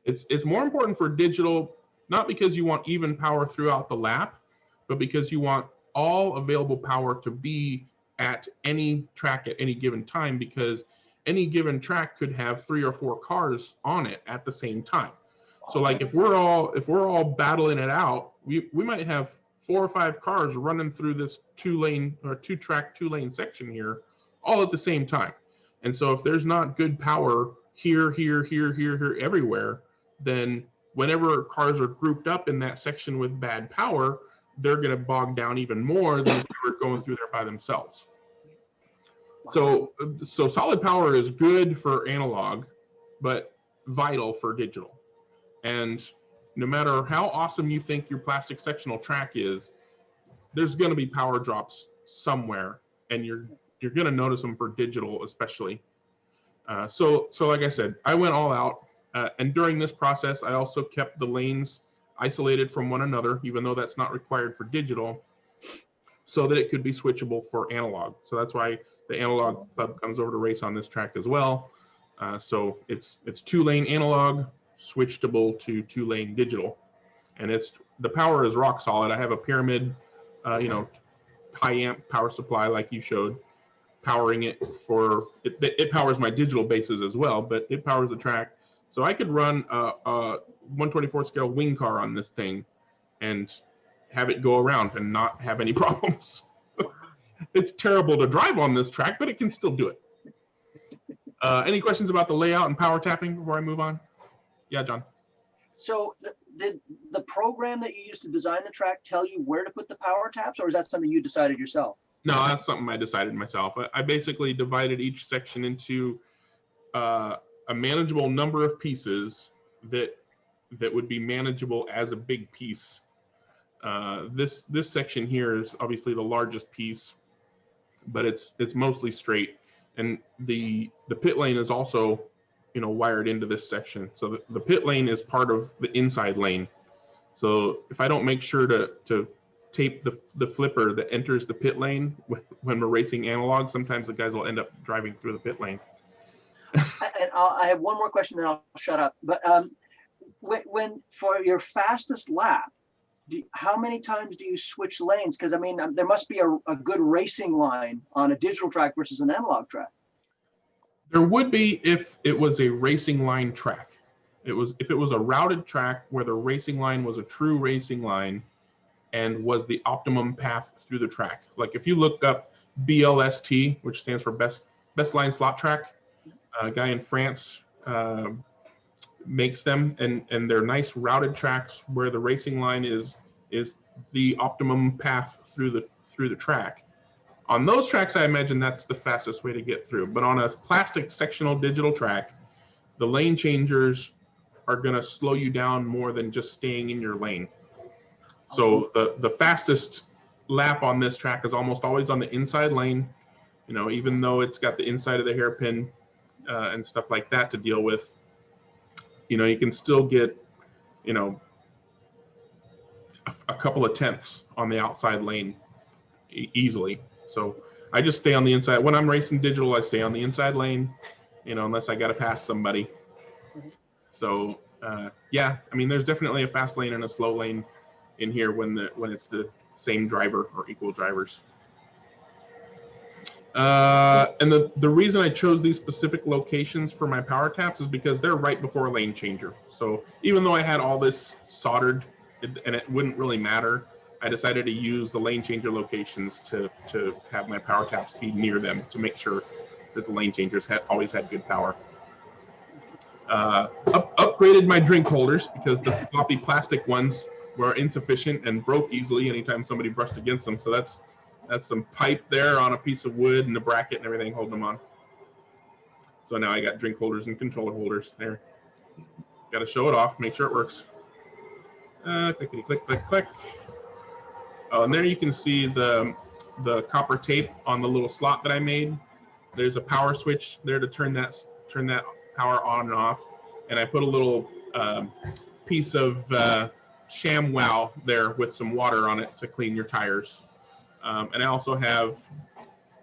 It's more important for digital, not because you want even power throughout the lap, but because you want all available power to be at any track at any given time, because any given track could have 3 or 4 cars on it at the same time. So like if we're all battling it out, we might have 4 or 5 cars running through this 2-lane section here all at the same time. And so if there's not good power here, everywhere, then whenever cars are grouped up in that section with bad power, they're going to bog down even more than if they were going through there by themselves. So solid power is good for analog, but vital for digital. And no matter how awesome you think your plastic sectional track is, there's going to be power drops somewhere, and you're going to notice them for digital especially. So like I said, I went all out. And during this process, I also kept the lanes isolated from one another, even though that's not required for digital, so that it could be switchable for analog. So that's why the analog club comes over to race on this track as well. So it's 2-lane analog switchable to 2-lane digital, and the power is rock solid. I have a pyramid, high amp power supply like you showed, powering it for it. It powers my digital bases as well, but it powers the track. So I could run a 1/24 scale wing car on this thing and have it go around and not have any problems. It's terrible to drive on this track, but it can still do it. Any questions about the layout and power tapping before I move on? Yeah, John. So did the program that you used to design the track tell you where to put the power taps, or is that something you decided yourself? No, that's something I decided myself. I basically divided each section into a manageable number of pieces that would be manageable as a big piece. This section here is obviously the largest piece, but it's mostly straight, and the pit lane is also wired into this section. So the pit lane is part of the inside lane. So if I don't make sure to tape the flipper that enters the pit lane when we're racing analog, sometimes the guys will end up driving through the pit lane. And I have one more question, then I'll shut up. But when for your fastest lap, how many times do you switch lanes? Because I mean, there must be a good racing line on a digital track versus an analog track. There would be if it was a racing line track. If it was a routed track where the racing line was a true racing line and was the optimum path through the track. Like if you look up BLST, which stands for best line slot track, a guy in France makes them, and they're nice routed tracks where the racing line is the optimum path through the track. On those tracks, I imagine that's the fastest way to get through. But on a plastic sectional digital track, the lane changers are going to slow you down more than just staying in your lane. So the fastest lap on this track is almost always on the inside lane, even though it's got the inside of the hairpin and stuff like that to deal with. You can still get, a couple of tenths on the outside lane easily. So I just stay on the inside. When I'm racing digital, I stay on the inside lane, unless I got to pass somebody. So yeah, I mean, there's definitely a fast lane and a slow lane in here when it's the same driver or equal drivers. And the reason I chose these specific locations for my power taps is because they're right before a lane changer. So even though I had all this soldered and it wouldn't really matter, I decided to use the lane changer locations to have my power taps be near them to make sure that the lane changers always had good power. Upgraded my drink holders because the floppy plastic ones were insufficient and broke easily anytime somebody brushed against them. So that's some pipe there on a piece of wood and a bracket and everything holding them on. So now I got drink holders and controller holders there. Got to show it off, make sure it works. Clickety click, click, click. Oh, and there you can see the copper tape on the little slot that I made. There's a power switch there to turn that power on and off. And I put a little piece of ShamWow there with some water on it to clean your tires. And I also have,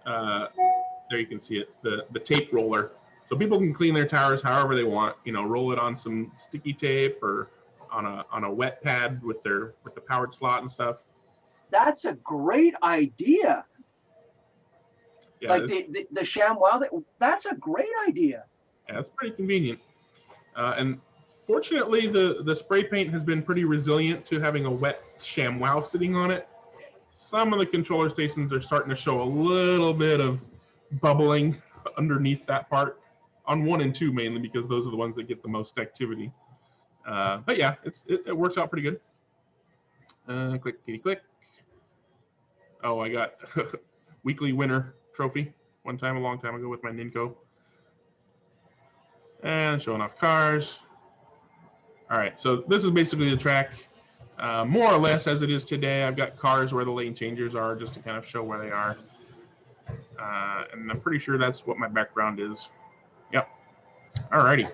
there you can see it, the tape roller. So people can clean their tires however they want, roll it on some sticky tape or on a wet pad with the powered slot and stuff. That's a great idea. Yeah, like the ShamWow, that's a great idea. Yeah, it's pretty convenient. And fortunately, the spray paint has been pretty resilient to having a wet ShamWow sitting on it. Some of the controller stations are starting to show a little bit of bubbling underneath that part, on 1 and 2 mainly, because those are the ones that get the most activity. But yeah, it works out pretty good. Click, kitty, click. Oh, I got weekly winner trophy one time a long time ago with my Ninco. And showing off cars. All right, so this is basically the track, more or less as it is today. I've got cars where the lane changers are just to kind of show where they are. And I'm pretty sure that's what my background is. Yep. All righty.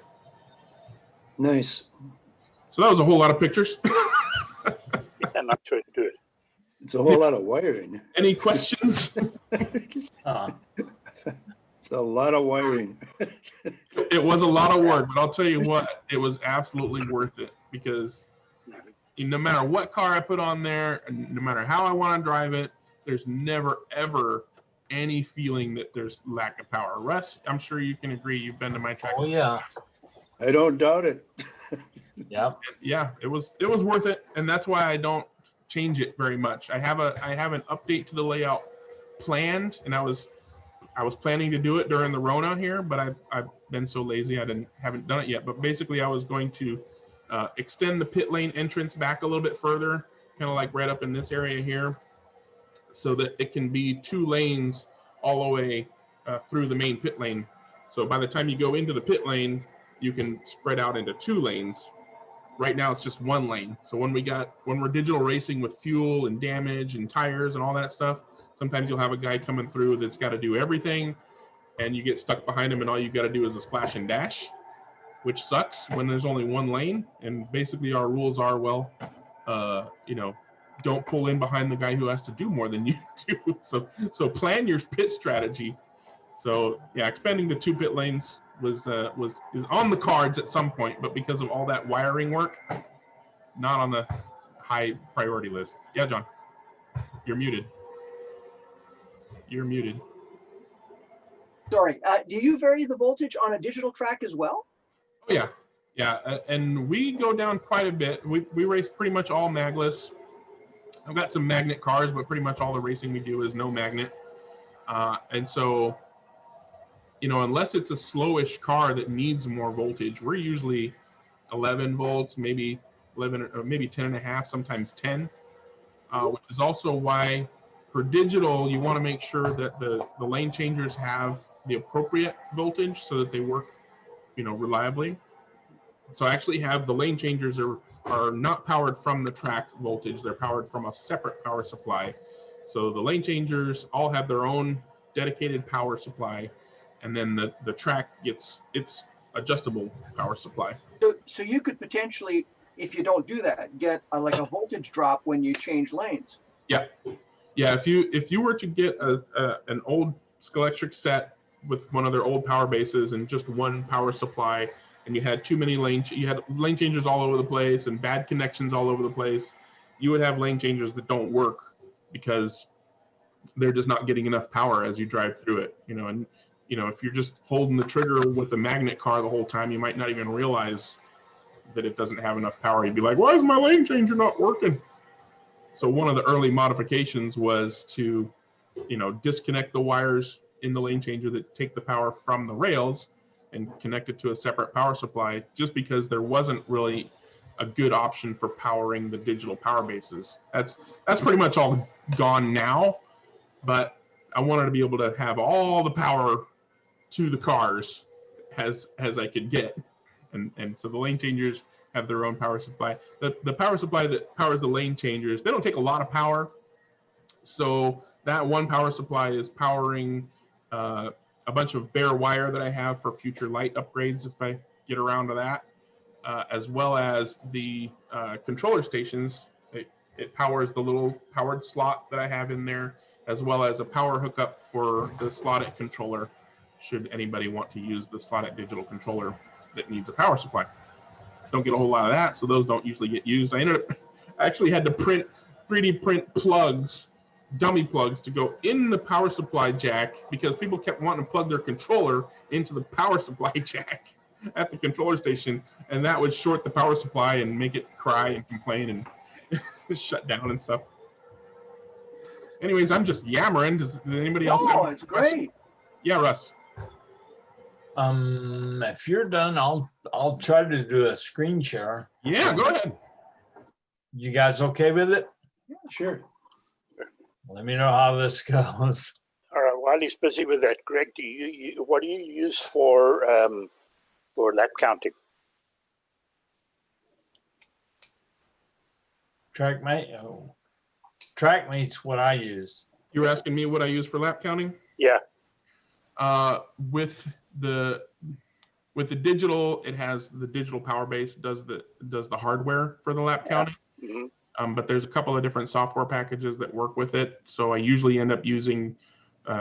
Nice. So that was a whole lot of pictures. Yeah, not sure to do it. It's a whole lot of wiring. Any questions? It's a lot of wiring. It was a lot of work, but I'll tell you what, it was absolutely worth it because no matter what car I put on there, and no matter how I want to drive it, there's never ever any feeling that there's lack of power. Russ, I'm sure you can agree. You've been to my track. Oh yeah. I don't doubt it. Yeah. Yeah, it was worth it, and that's why I don't change it very much. I have an update to the layout planned, and I was planning to do it during the Rona here, but I've been so lazy I haven't done it yet. But basically, I was going to extend the pit lane entrance back a little bit further, kind of like right up in this area here, so that it can be 2 lanes all the way through the main pit lane. So by the time you go into the pit lane, you can spread out into 2 lanes. Right now it's just 1 lane. So when we're digital racing with fuel and damage and tires and all that stuff, sometimes you'll have a guy coming through that's got to do everything, and you get stuck behind him, and all you got to do is a splash and dash, which sucks when there's only 1 lane. And basically our rules are, well, don't pull in behind the guy who has to do more than you do. So plan your pit strategy. So yeah, expanding to 2 pit lanes is on the cards at some point, but because of all that wiring work, not on the high priority list. Yeah, John, you're muted. You're muted. Sorry, do you vary the voltage on a digital track as well? Oh yeah, and we go down quite a bit. We race pretty much all magless. I've got some magnet cars, but pretty much all the racing we do is no magnet. And so, unless it's a slowish car that needs more voltage, we're usually 11 volts, maybe 11 or maybe 10 and a half, sometimes 10, which is also why for digital, you want to make sure that the lane changers have the appropriate voltage so that they work, reliably. So I actually have the lane changers are not powered from the track voltage. They're powered from a separate power supply. So the lane changers all have their own dedicated power supply, and then the track gets its adjustable power supply. So you could potentially, if you don't do that, get like a voltage drop when you change lanes. Yeah. If you were to get an old Scalextric set with one of their old power bases and just 1 power supply, and you had too many you had lane changers all over the place and bad connections all over the place, you would have lane changers that don't work because they're just not getting enough power as you drive through it. And if you're just holding the trigger with a magnet car the whole time, you might not even realize that it doesn't have enough power. You'd be like, why is my lane changer not working? So one of the early modifications was to, disconnect the wires in the lane changer that take the power from the rails and connect it to a separate power supply, just because there wasn't really a good option for powering the digital power bases. That's pretty much all gone now, but I wanted to be able to have all the power to the cars as I could get. And so the lane changers have their own power supply. The power supply that powers the lane changers, they don't take a lot of power. So that 1 power supply is powering a bunch of bare wire that I have for future light upgrades if I get around to that, as well as the controller stations. It powers the little powered slot that I have in there, as well as a power hookup for the slotted controller, should anybody want to use the slotted digital controller that needs a power supply. Don't get a whole lot of that, so those don't usually get used. I actually had to 3D print plugs, dummy plugs, to go in the power supply jack because people kept wanting to plug their controller into the power supply jack at the controller station, and that would short the power supply and make it cry and complain and shut down and stuff. Anyways, I'm just yammering. Does anybody else? Oh, it's great. Yeah, Russ. If you're done, I'll try to do a screen share. Yeah, go ahead. You guys okay with it? Yeah, sure. Let me know how this goes. All right. While he's busy with that, Greg, what do you use for lap counting? TrackMate's what I use. You were asking me what I use for lap counting? Yeah. With the digital, it has the digital power base, does the hardware for the lap counting. Mm-hmm. But there's a couple of different software packages that work with it. So I usually end up using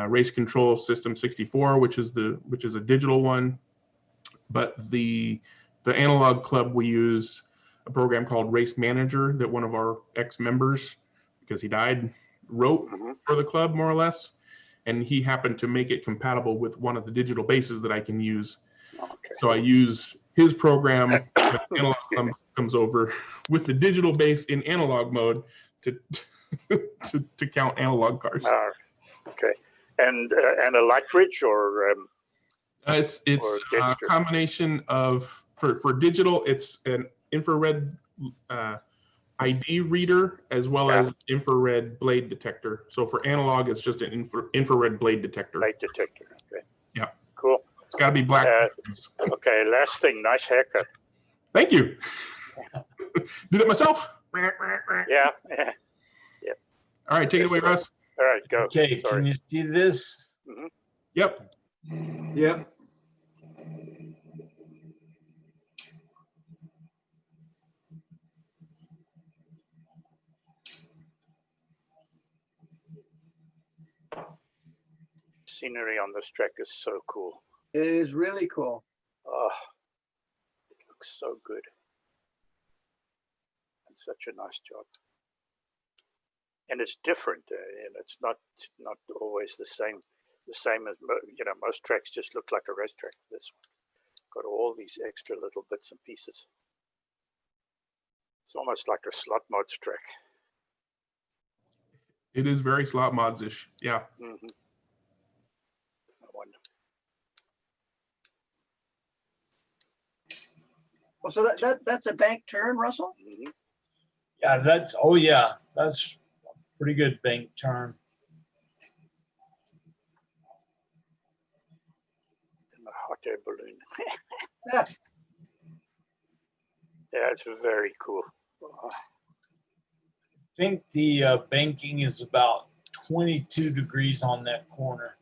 Race Control System 64, which is a digital one. But the analog club, we use a program called Race Manager that one of our ex-members, because he died, wrote for the club more or less. And he happened to make it compatible with one of the digital bases that I can use. Okay. So I use his program when analog comes over with the digital base in analog mode to to count analog cars. Okay. And a light bridge or It's or a Deadster? combination of for digital, it's an infrared ID reader as well as infrared blade detector. So for analog, it's just an infrared blade detector. Light detector. Okay. Yeah. Cool. It's got to be black. Okay. Last thing. Nice haircut. Thank you. Did it myself. Yeah. All right, take it away, Russ. All right. Go. Okay, Sorry. can you see this? Yep. Yep. Scenery on this track is so cool. It is really cool. Oh, it looks so good. And such a nice job. And it's different, and it's not always the same. The same as most tracks just look like a racetrack. This one got all these extra little bits and pieces. It's almost like a slot mods track. It is very slot mods-ish. Yeah. No wonder. Well, so that's a bank turn, Russell? Yeah, that's a pretty good bank turn. And the hot air balloon. Yeah. Yeah, it's very cool. I think the banking is about 22 degrees on that corner.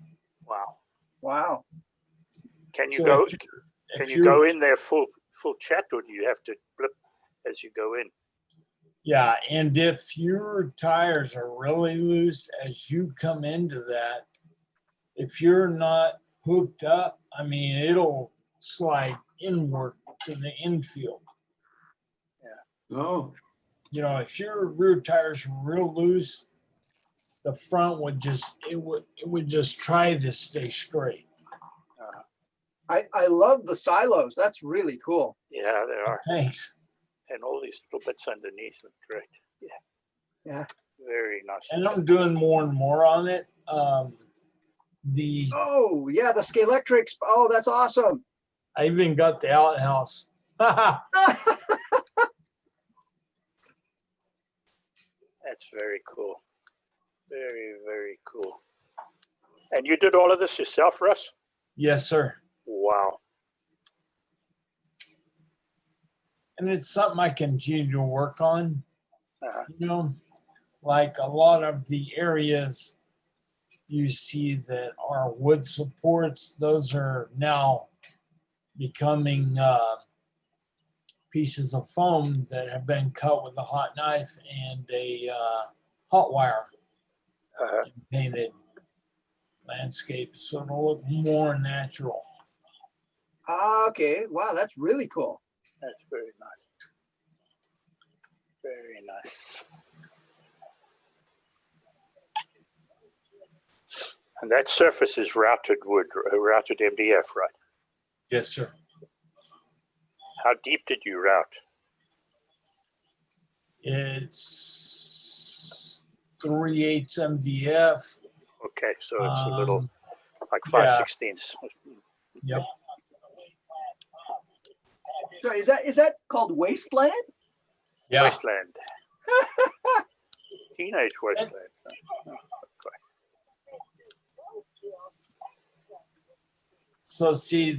Wow. Wow. Can you So go? if Can you you're- go in there full chat, or do you have to blip as you go in? Yeah, and if your tires are really loose as you come into that, if you're not hooked up, I mean, it'll slide inward to the infield. Oh, If your rear tires were real loose, the front would just try to stay straight. I love the silos. That's really cool. Yeah, there are, Thanks. and all these little bits underneath look great. Yeah. Yeah. Very nice. And I'm doing more and more on it. The Oh, yeah, the Scalextrics. Oh, that's awesome. I even got the outhouse. That's very cool. Very, very cool. And you did all of this yourself, Russ? Yes, sir. Wow. And it's something I continue to work on. Uh-huh. Like a lot of the areas you see that are wood supports, those are now becoming pieces of foam that have been cut with a hot knife and a hot wire Uh-huh. and painted landscape, so it'll look more natural. Okay. Wow, that's really cool. That's very nice. Very nice. And that surface is routed wood, routed MDF, right? Yes, sir. How deep did you route? It's 3/8 MDF. Okay, so it's a little, like 5/16. Yep. So is that called wasteland? Yeah. Wasteland. Teenage wasteland. So see,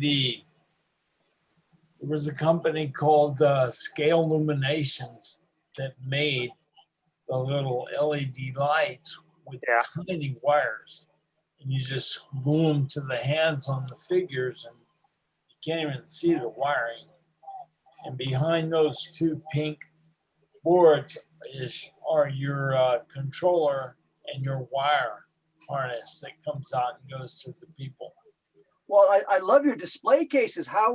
there was a company called Scale Illuminations that made the little LED lights with tiny wires, and you just glue them to the hands on the figures, and you can't even see the wiring. And behind those two pink boards are your controller and your wire harness that comes out and goes to the people. Well, I love your display cases. How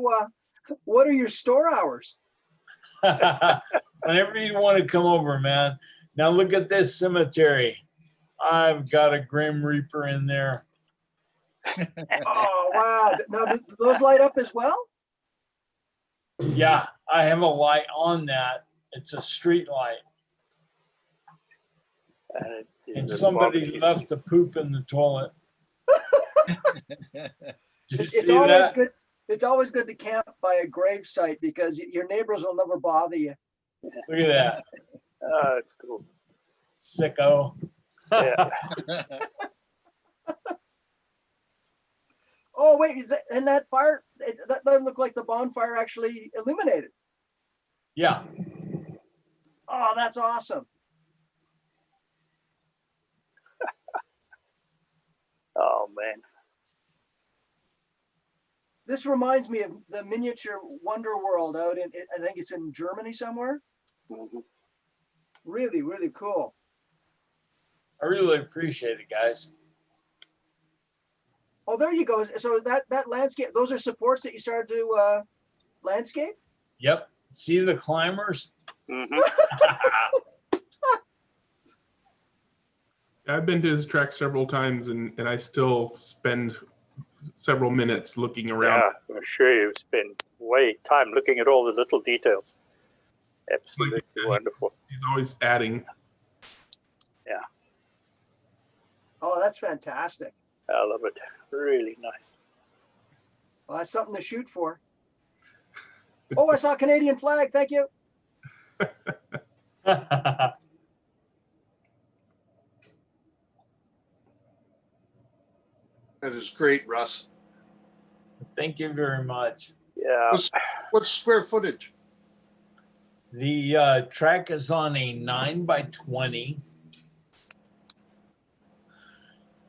What are your store hours? Whenever you want to come over, man. Now look at this cemetery. I've got a Grim Reaper in there. Oh, wow. Now, do those light up as well? Yeah, I have a light on that. It's a street light. And somebody left the poop in the toilet. Did you It's see always that? good. It's always good to camp by a grave site because your neighbors will never bother you. Look at that. It's cool. Sicko. Yeah. Oh, wait, and that fire, that doesn't look like the bonfire actually illuminated. Yeah. Oh, that's awesome. Oh man. This reminds me of the miniature Wonder World out in, I think it's in Germany somewhere. Mhm. Really, really cool. I really appreciate it, guys. Oh, there you go. So that landscape, those are supports that you started to landscape? Yep. See the climbers? Mhm. I've been to his track several times, and I still spend several minutes looking around. Yeah, I'm sure you've spent time looking at all the little details. Absolutely wonderful. He's always adding. Oh, that's fantastic. I love it. Really nice. Well, that's something to shoot for. Oh, I saw a Canadian flag. Thank you. That is great, Russ. Thank you very much. Yeah. What's square footage? The track is on a 9x20.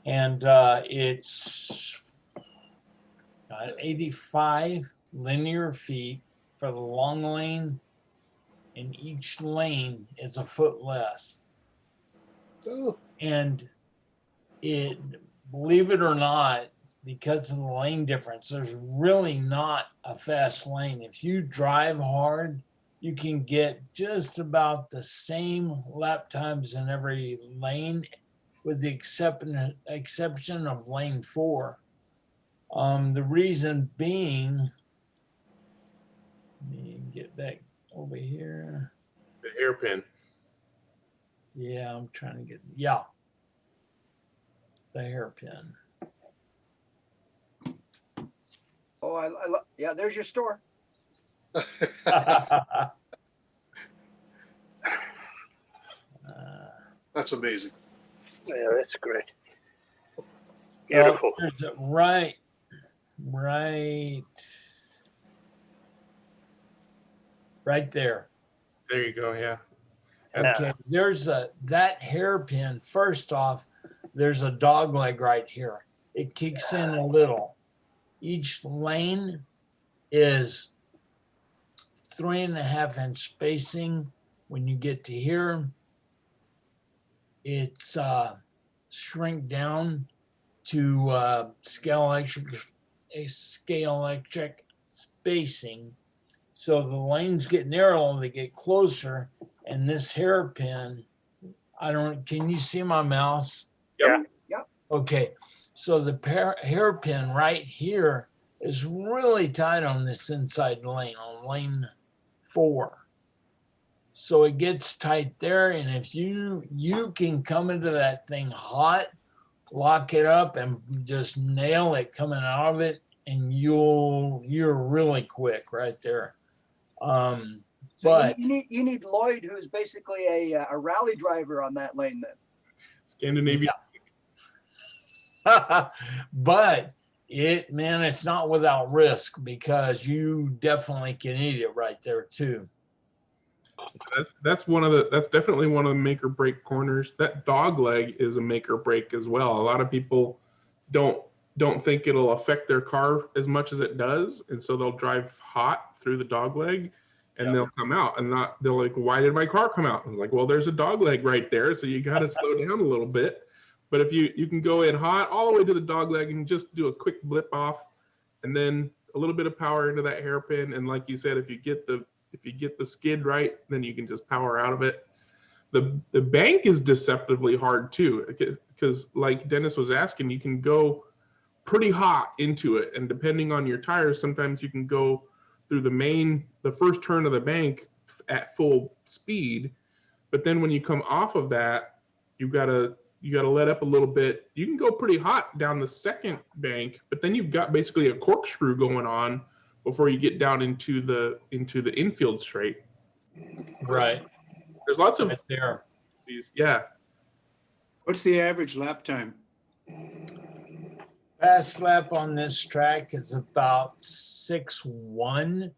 And it's got 85 linear feet for the long lane, and each lane is a foot less. Oh, And it, believe it or not, because of the lane difference, there's really not a fast lane. If you drive hard, you can get just about the same lap times in every lane, with the exception of lane 4. The reason being, let me get back over here. The hairpin. Yeah, I'm trying to get, the hairpin. Oh, yeah, there's your store. that's amazing. Yeah, that's great. Beautiful. Right there. There you go. Yeah. Okay, there's that hairpin. First off, there's a dog leg right here. It kicks in a little. Each lane is 3.5-inch spacing. When you get to here, it's shrink down to scale electric spacing. So the lanes get narrow, they get closer, and this hairpin, can you see my mouse? Yeah. Yep. Okay, so the hairpin right here is really tight on this inside lane, on lane 4. So it gets tight there, and if you can come into that thing hot, lock it up, and just nail it coming out of it, and you're really quick right there. But you need Lloyd, who's basically a rally driver on that lane then. Scandinavia. but it's not without risk, because you definitely can eat it right there too. That's definitely one of the make or break corners. That dog leg is a make or break as well. A lot of people don't think it'll affect their car as much as it does, and so they'll drive hot through the dog leg, and they'll come out and they're like, why did my car come out? I was like, well, there's a dog leg right there, so you got to slow down a little bit. But if you can go in hot all the way to the dog leg and just do a quick blip off, and then a little bit of power into that hairpin, and like you said, if you get the skid right, then you can just power out of it. The bank is deceptively hard too, because like Dennis was asking, you can go pretty hot into it, and depending on your tires, sometimes you can go through the first turn of the bank at full speed, but then when you come off of that, you gotta let up a little bit. You can go pretty hot down the second bank, but then you've got basically a corkscrew going on before you get down into the infield straight. Right. There's lots of Right there. yeah. What's the average lap time? Fast lap on this track is about 6:1.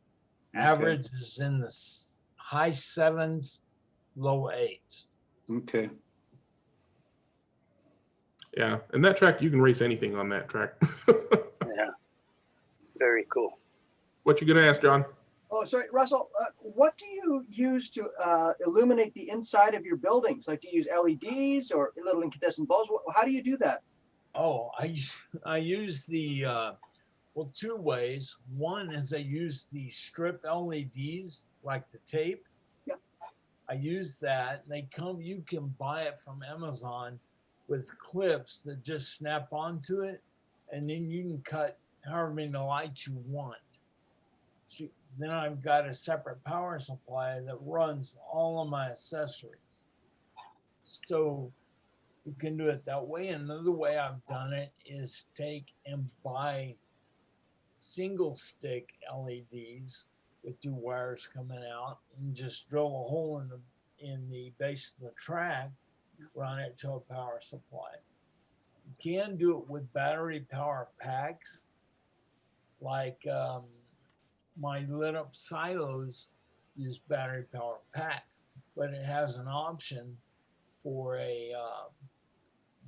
Average is in the high 7s, low 8s. Okay. Yeah, and that track, you can race anything on that track. Yeah. Very cool. What you gonna ask, John? Oh, sorry, Russell. What do you use to illuminate the inside of your buildings? Like, do you use LEDs or little incandescent bulbs? How do you do that? Oh, I use the well, 2 ways. One is I use the strip LEDs like the tape. Yeah. I use that. You can buy it from Amazon with clips that just snap onto it, and then you can cut however many lights you want. So then I've got a separate power supply that runs all of my accessories. So you can do it that way. Another way I've done it is take and buy single stick LEDs with 2 wires coming out and just drill a hole in the base of the track, run it to a power supply. You can do it with battery power packs, like my lit up silos use battery power pack, but it has an option for a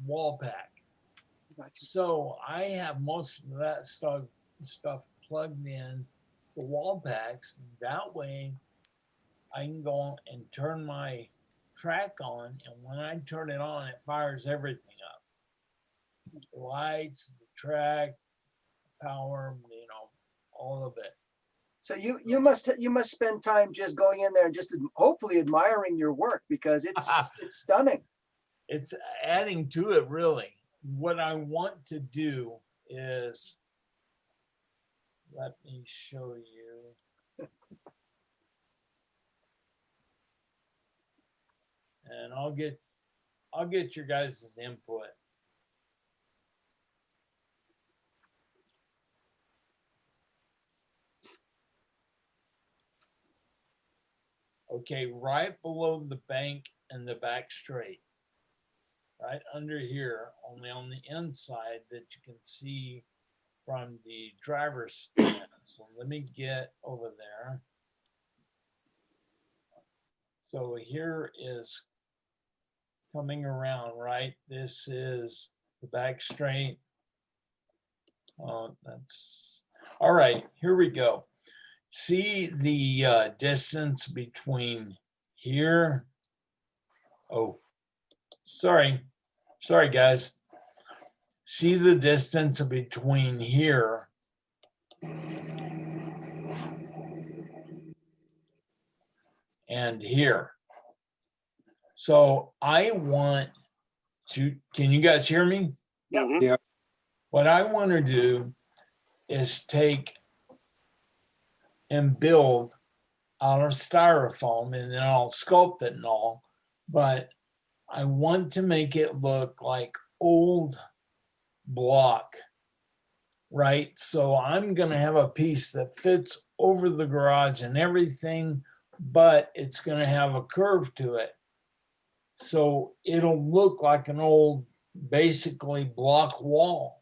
wall pack. Gotcha. So I have most of that stuff plugged in the wall packs. That way I can go and turn my track on, and when I turn it on, it fires everything up. The lights, the track, power, all of it. So you must spend time just going in there and just hopefully admiring your work, because it's stunning. It's adding to it, really. What I want to do is, let me show you. And I'll get your guys' input. Okay, right below the bank and the back straight, right under here, only on the inside that you can see from the driver's stand. So let me get over there. So here is coming around, right? This is the back straight. Oh, that's all right. Here we go. See the distance between here. Oh, sorry, guys. See the distance between here and here. So I want to, can you guys hear me? Mhm. Yeah. What I want to do is take and build out of styrofoam, and then I'll sculpt it and all, but I want to make it look like old block, right? So I'm going to have a piece that fits over the garage and everything, but it's going to have a curve to it. So it'll look like an old, basically block wall.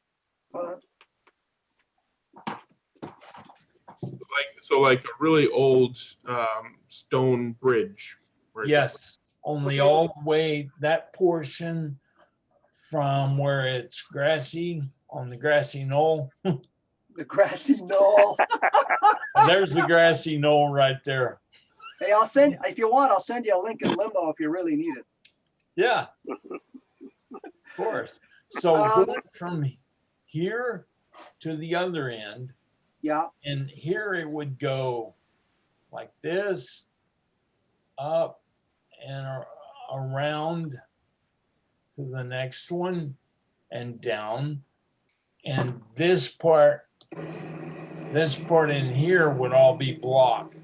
Like a really old stone bridge. Right? Yes, only all the way that portion from where it's grassy on the grassy knoll. The grassy knoll. There's the grassy knoll right there. Hey, if you want, I'll send you a link in limo if you really need it. Yeah, of course. So going from here to the other end, Yeah. And here it would go like this, up and around to the next one and down. And this part in here would all be block.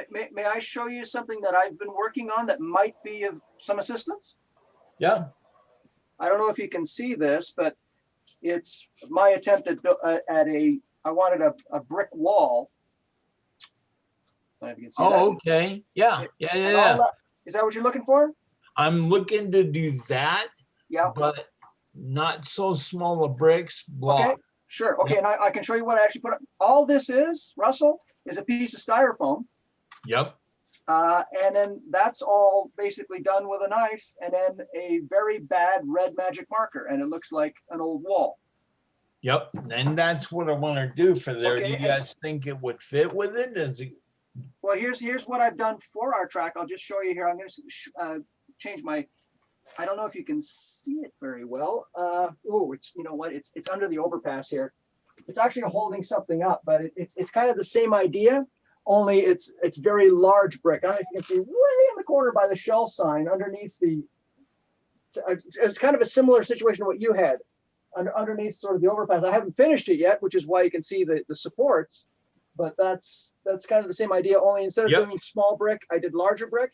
May I show you something that I've been working on that might be of some assistance? Yeah. I don't know if you can see this, but it's my attempt at I wanted a brick wall. I don't know if you can see that. Oh, okay. Yeah. And all that, is that what you're looking for? I'm looking to do that, Yeah. but not so small of bricks, block. Okay, sure. Okay, and I can show you what I actually put up. All this is, Russell, is a piece of styrofoam. Yep. And then that's all basically done with a knife and then a very bad red magic marker. And it looks like an old wall. Yep. And that's what I want to do for there. Okay, Do you guys think it would fit with it? Does it? Well, here's what I've done for our track. I'll just show you here. I'm going to change my, I don't know if you can see it very well. Oh, it's, you know what, it's under the overpass here. It's actually holding something up, but it's kind of the same idea, only it's very large brick. I don't know if you can see way in the corner by the Shell sign underneath the, it's kind of a similar situation to what you had underneath sort of the overpass. I haven't finished it yet, which is why you can see the supports, but that's kind of the same idea, only instead of doing small brick, I did larger brick.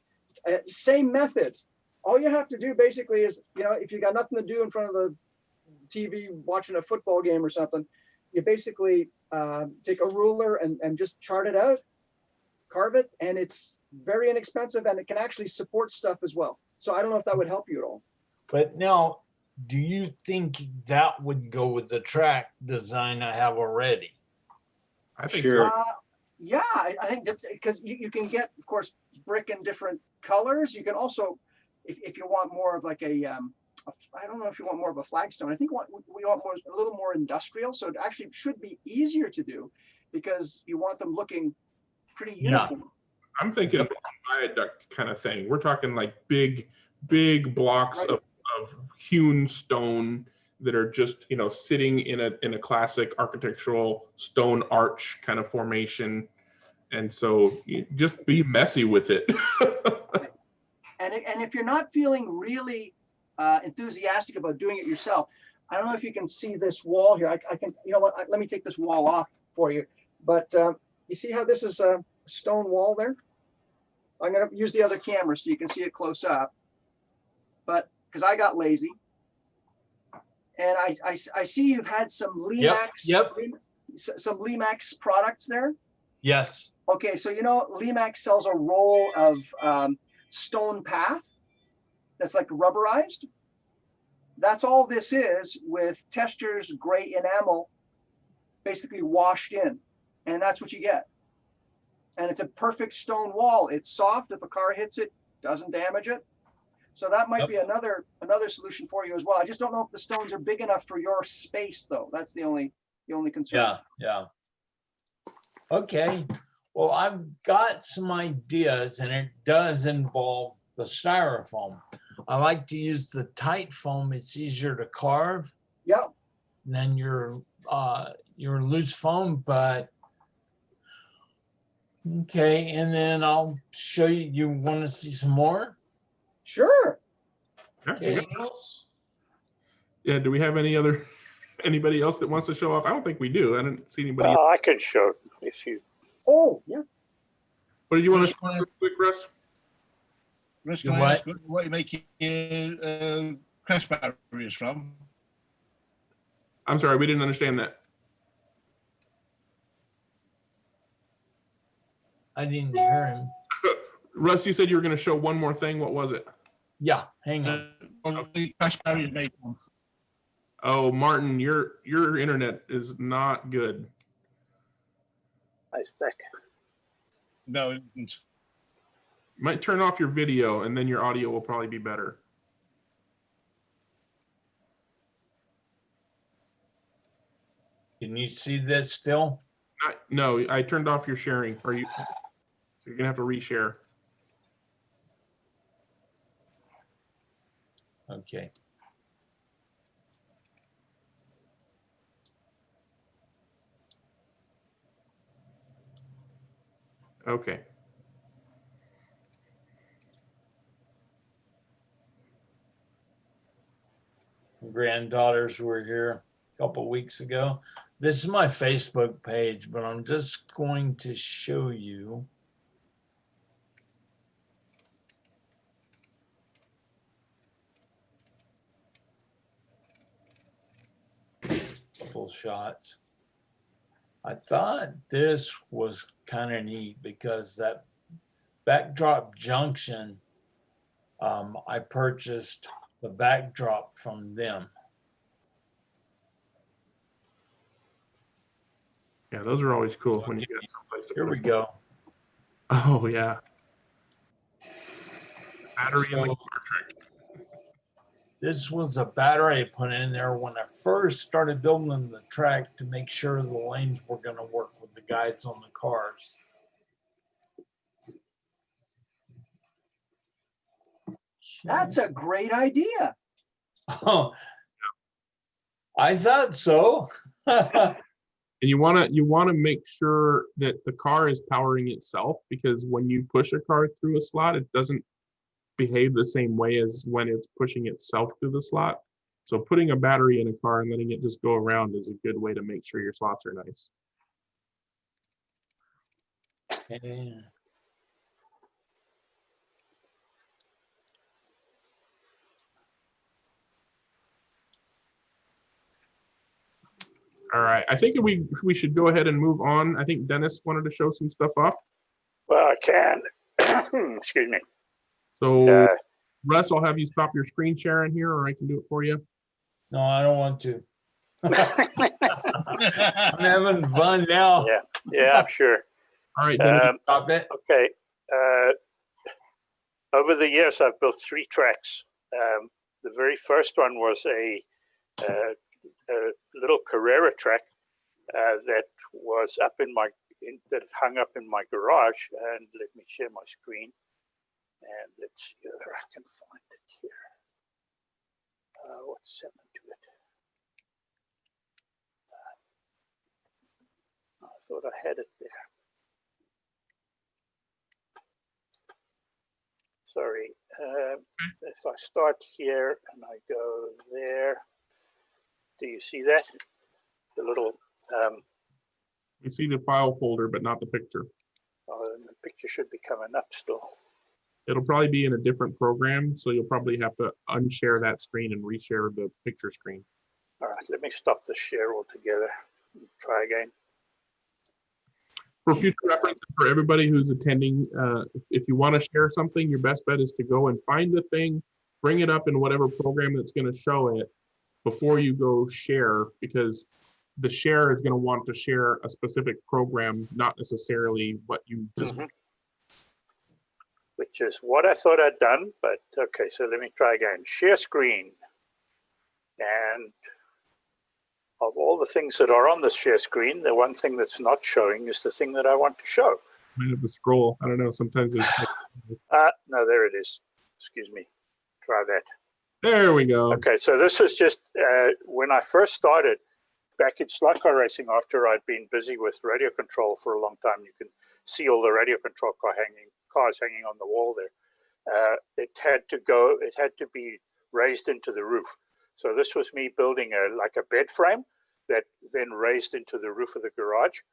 Same method. All you have to do basically is, you know, if you got nothing to do in front of the TV watching a football game or something, you basically take a ruler and just chart it out, carve it, and it's very inexpensive and it can actually support stuff as well. So I don't know if that would help you at all. But now, do you think that would go with the track design I have already? I think Sure. so. Yeah, I think because you can get, of course, brick in different colors. You can also, if you want more of like I don't know if you want more of a flagstone. I think we want more, a little more industrial. So it actually should be easier to do because you want them looking pretty uniform. I'm thinking of a viaduct kind of thing. We're talking like big blocks Right. of hewn stone that are just, you know, sitting in a classic architectural stone arch kind of formation. And so you just be messy with it. And if you're not feeling really enthusiastic about doing it yourself, I don't know if you can see this wall here. I can, you know what, let me take this wall off for you. But you see how this is a stone wall there? I'm going to use the other camera so you can see it close up. But because I got lazy. And I see you've had some Lemax, some Lemax products there. Yes. Okay, so you know Lemax sells a roll of stone path that's like rubberized. That's all this is with Tester's gray enamel basically washed in, and that's what you get. And it's a perfect stone wall. It's soft. If a car hits it, doesn't damage it. So that might be another solution for you as well. I just don't know if the stones are big enough for your space, though. That's the only concern. Yeah. Okay. Well, I've got some ideas, and it does involve the styrofoam. I like to use the tight foam. It's easier to carve than your loose foam, but okay. And then I'll show you. You want to see some more? Sure. Okay. Yeah. Do we have anybody else that wants to show off? I don't think we do. I didn't see anybody. I can show if you. Oh, yeah. What did you want to show real quick, Russ? Russ, can I ask what you make your crash batteries from? I'm sorry, we didn't understand that. I didn't hear him. Russ, you said you were going to show one more thing. What was it? Yeah, hang on. What the crash batteries made from? Oh, Martin, your internet is not good. Nice back. No, it isn't. You might turn off your video and then your audio will probably be better. Can you see this still? No, I turned off your sharing. So you're gonna have to reshare. Okay. Okay. Granddaughters were here a couple weeks ago. This is my Facebook page, but I'm just going to show you. Couple shots. I thought this was kind of neat because that backdrop junction, I purchased the backdrop from them. Yeah, those are always cool when you get someplace to Here put we them. go. Oh yeah. Battery in the So- car trick. This was a battery I put in there when I first started building the track to make sure the lanes were going to work with the guides on the cars. That's a great idea. Oh, I thought so. And you wanna make sure that the car is powering itself, because when you push a car through a slot, it doesn't behave the same way as when it's pushing itself through the slot. So putting a battery in a car and letting it just go around is a good way to make sure your slots are nice. Yeah. All right, I think we should go ahead and move on. I think Dennis wanted to show some stuff off. Well, I can. Excuse me. So Uh, Russ, I'll have you stop your screen sharing here, or I can do it for you. No, I don't want to. I'm having fun now. yeah, I'm sure. All right, Dennis. Stop it. Okay. Over the years, I've built 3 tracks. The very first one was a little Carrera track that was up that hung up in my garage. And let me share my screen. And let's see whether I can find it here. What's happened to it? I thought I had it there. Sorry. If I start here and I go there, do you see that? The little. You see the file folder, but not the picture. The picture should be coming up still. It'll probably be in a different program, so you'll probably have to unshare that screen and reshare the picture screen. All right, let me stop the share altogether. Try again. For future reference, for everybody who's attending, if you want to share something, your best bet is to go and find the thing, bring it up in whatever program that's going to show it before you go share, because the share is going to want to share a specific program, not necessarily what you just. Which is what I thought I'd done, but okay, so let me try again. Share screen. And of all the things that are on the share screen, the one thing that's not showing is the thing that I want to show. Might have to scroll. I don't know. Sometimes it's. No, there it is. Excuse me. Try that. There we go. Okay, so this was just when I first started back in slot car racing, after I'd been busy with radio control for a long time. You can see all the radio control cars hanging on the wall there. It had to be raised into the roof. So this was me building like a bed frame that then raised into the roof of the garage.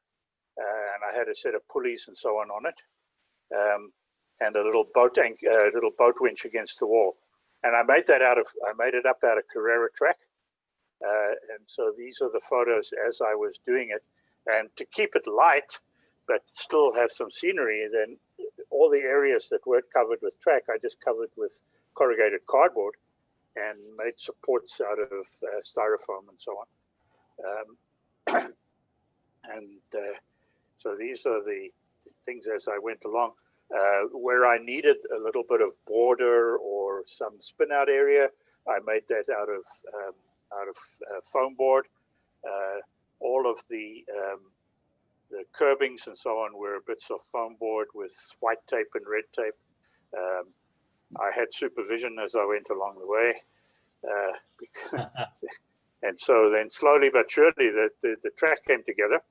And I had a set of pulleys and so on it. And a little boat winch against the wall. And I made it up out of Carrera track. And so these are the photos as I was doing it. And to keep it light, but still have some scenery, then all the areas that weren't covered with track, I just covered with corrugated cardboard and made supports out of styrofoam and so on. So these are the things as I went along. Where I needed a little bit of border or some spin out area, I made that out of foam board. All of the curbings and so on were bits of foam board with white tape and red tape. I had supervision as I went along the way. And so then slowly but surely the track came together.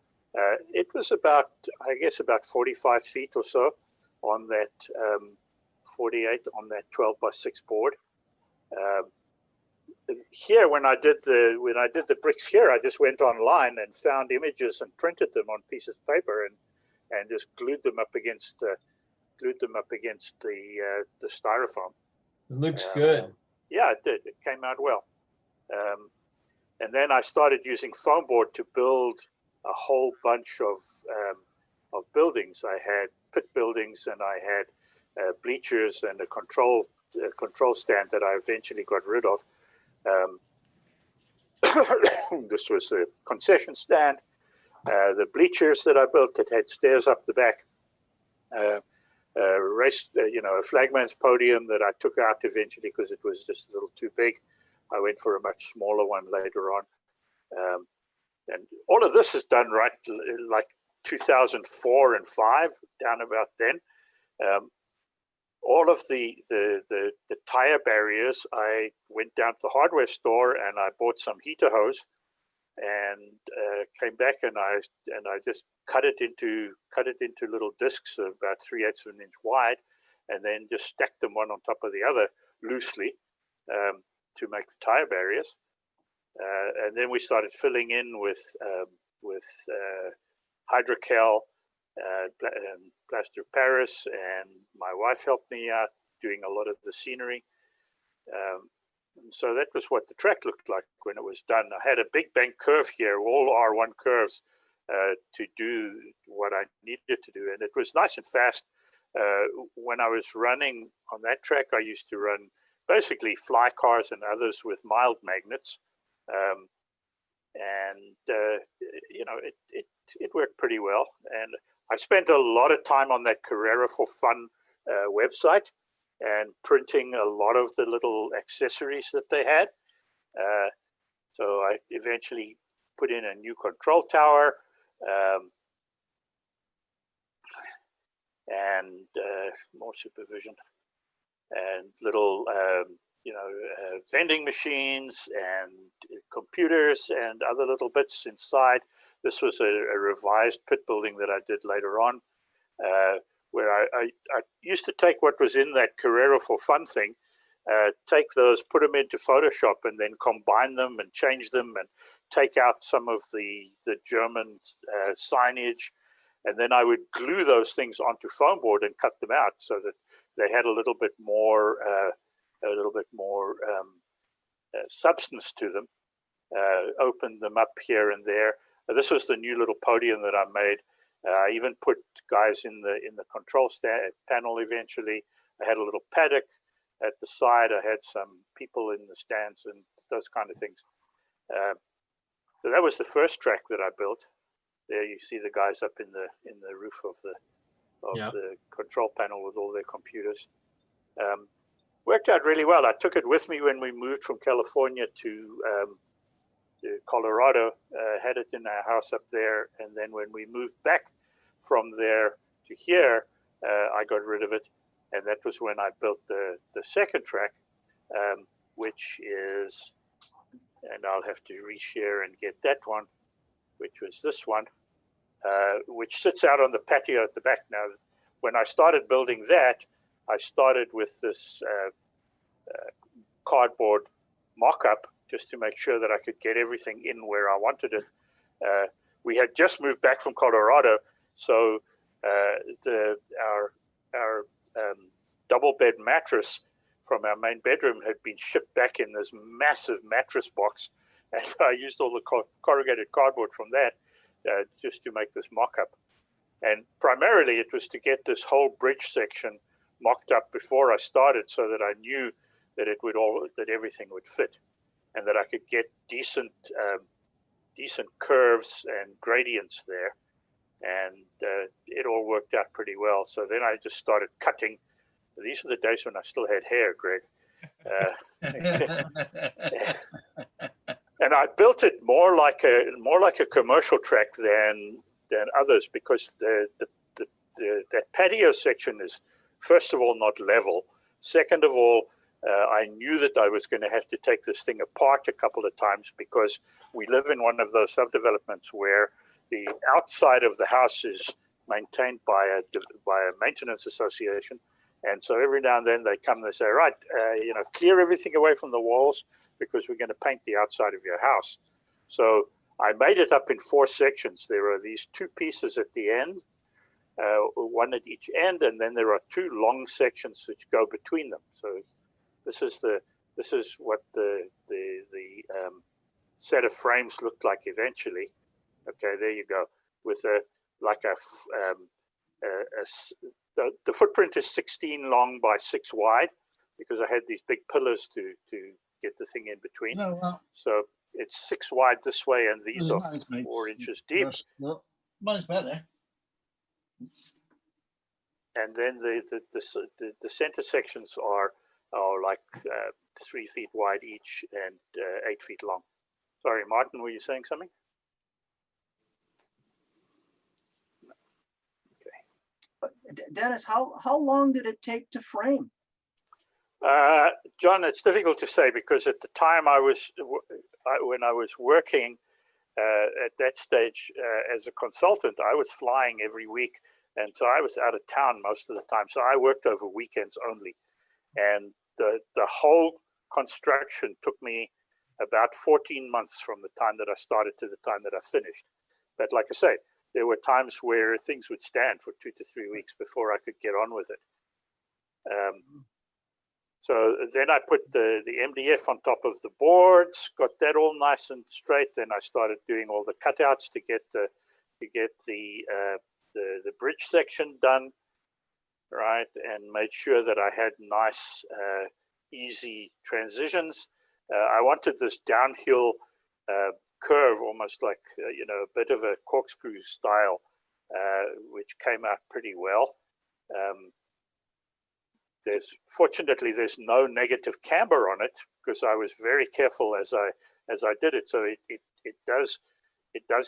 It was about, I guess, about 45 feet or so on that 48 on that 12 by 6 board. Here, when I did the bricks here, I just went online and found images and printed them on pieces of paper and just glued them up against the styrofoam. It looks good. Yeah, it did. It came out well. And then I started using foam board to build a whole bunch of buildings. I had pit buildings, and I had bleachers and a control stand that I eventually got rid of. This was a concession stand. The bleachers that I built that had stairs up the back. A flagman's podium that I took out eventually because it was just a little too big. I went for a much smaller one later on. And all of this is done right like 2004 and 5, down about then. All of the tire barriers, I went down to the hardware store and I bought some heater hose and came back and I just cut it into little discs of about 3/8 of an inch wide, and then just stacked them one on top of the other loosely to make the tire barriers. And then we started filling in with hydrocal and plaster of Paris, and my wife helped me out doing a lot of the scenery. And so that was what the track looked like when it was done. I had a big bank curve here, all R1 curves, to do what I needed to do, and it was nice and fast. When I was running on that track, I used to run basically fly cars and others with mild magnets. It worked pretty well. And I spent a lot of time on that Carrera for Fun website and printing a lot of the little accessories that they had. So I eventually put in a new control tower and more supervision and little vending machines and computers and other little bits inside. This was a revised pit building that I did later on, where I used to take what was in that Carrera for Fun thing, take those, put them into Photoshop, and then combine them and change them and take out some of the German signage. And then I would glue those things onto foam board and cut them out so that they had a little bit more substance to them. Opened them up here and there. This was the new little podium that I made. I even put guys in the control panel eventually. I had a little paddock at the side. I had some people in the stands and those kind of things. So that was the first track that I built. There you see the guys up in the roof of the control panel with all their computers. Worked out really well. I took it with me when we moved from California to Colorado, had it in our house up there, and then when we moved back from there to here, I got rid of it, and that was when I built the second track, which is, and I'll have to reshare and get that one, which was this one, which sits out on the patio at the back. Now, when I started building that, I started with this cardboard mock-up just to make sure that I could get everything in where I wanted it. We had just moved back from Colorado, so our double bed mattress from our main bedroom had been shipped back in this massive mattress box, and I used all the corrugated cardboard from that just to make this mock-up. And primarily it was to get this whole bridge section mocked up before I started, so that I knew that that everything would fit, and that I could get decent curves and gradients there, and it all worked out pretty well. So then I just started cutting. These are the days when I still had hair, Greg, and I built it more like a commercial track than others, because that patio section is, first of all, not level. Second of all, I knew that I was going to have to take this thing apart a couple of times, because we live in one of those subdevelopments where the outside of the house is maintained by a maintenance association, and so every now and then they come and they say, right, clear everything away from the walls because we're going to paint the outside of your house. So I made it up in 4 sections. There are these 2 pieces at the end, one at each end, and then there are 2 long sections which go between them. So this is what the set of frames looked like eventually. Okay, there you go. With the footprint is 16 long by 6 wide because I had these big pillars to get the thing in between. No, well, So it's 6 wide this way, and these are mine's made- 4 inches deep. Look, mine's better. And then the center sections are like 3 feet wide each and 8 feet long. Sorry, Martin, were you saying something? Dennis, how long did it take to frame? John, it's difficult to say because at the time when I was working at that stage as a consultant, I was flying every week, and so I was out of town most of the time. So I worked over weekends only, and the whole construction took me about 14 months from the time that I started to the time that I finished. But like I say, there were times where things would stand for 2 to 3 weeks before I could get on with it. So then I put the MDF on top of the boards, got that all nice and straight. Then I started doing all the cutouts to get the bridge section done, right, and made sure that I had nice, easy transitions. I wanted this downhill curve, almost like a bit of a corkscrew style, which came out pretty well. Fortunately there's no negative camber on it because I was very careful as I did it. So it does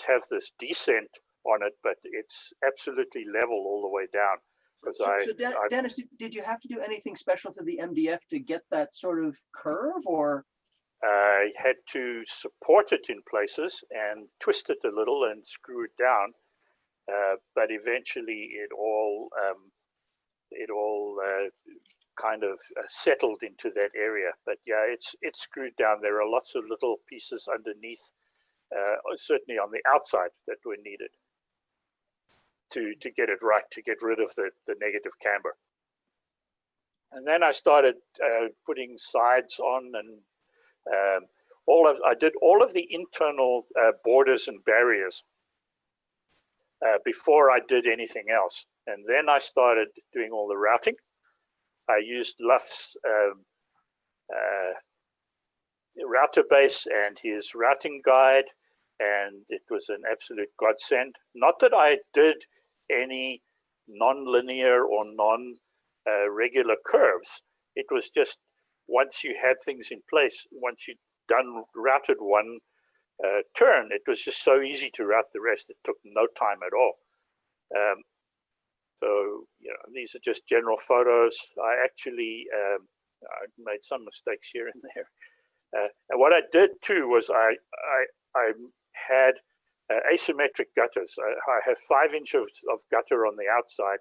have this descent on it, but it's absolutely level all the way down. Because Dennis, did you have to do anything special to the MDF to get that sort of curve, or? I had to support it in places and twist it a little and screw it down, but eventually it all kind of settled into that area. But yeah, it's screwed down. There are lots of little pieces underneath, certainly on the outside, that were needed to get it right, to get rid of the negative camber. And then I started putting sides on, and I did all of the internal borders and barriers before I did anything else. And then I started doing all the routing. I used Luff's router base and his routing guide, and it was an absolute godsend. Not that I did any non-linear or non-regular curves. It was just once you had things in place, once you'd routed one turn, it was just so easy to route the rest. It took no time at all. So, these are just general photos. I actually I made some mistakes here and there. And what I did too was I had asymmetric gutters. I have 5 inches of gutter on the outside,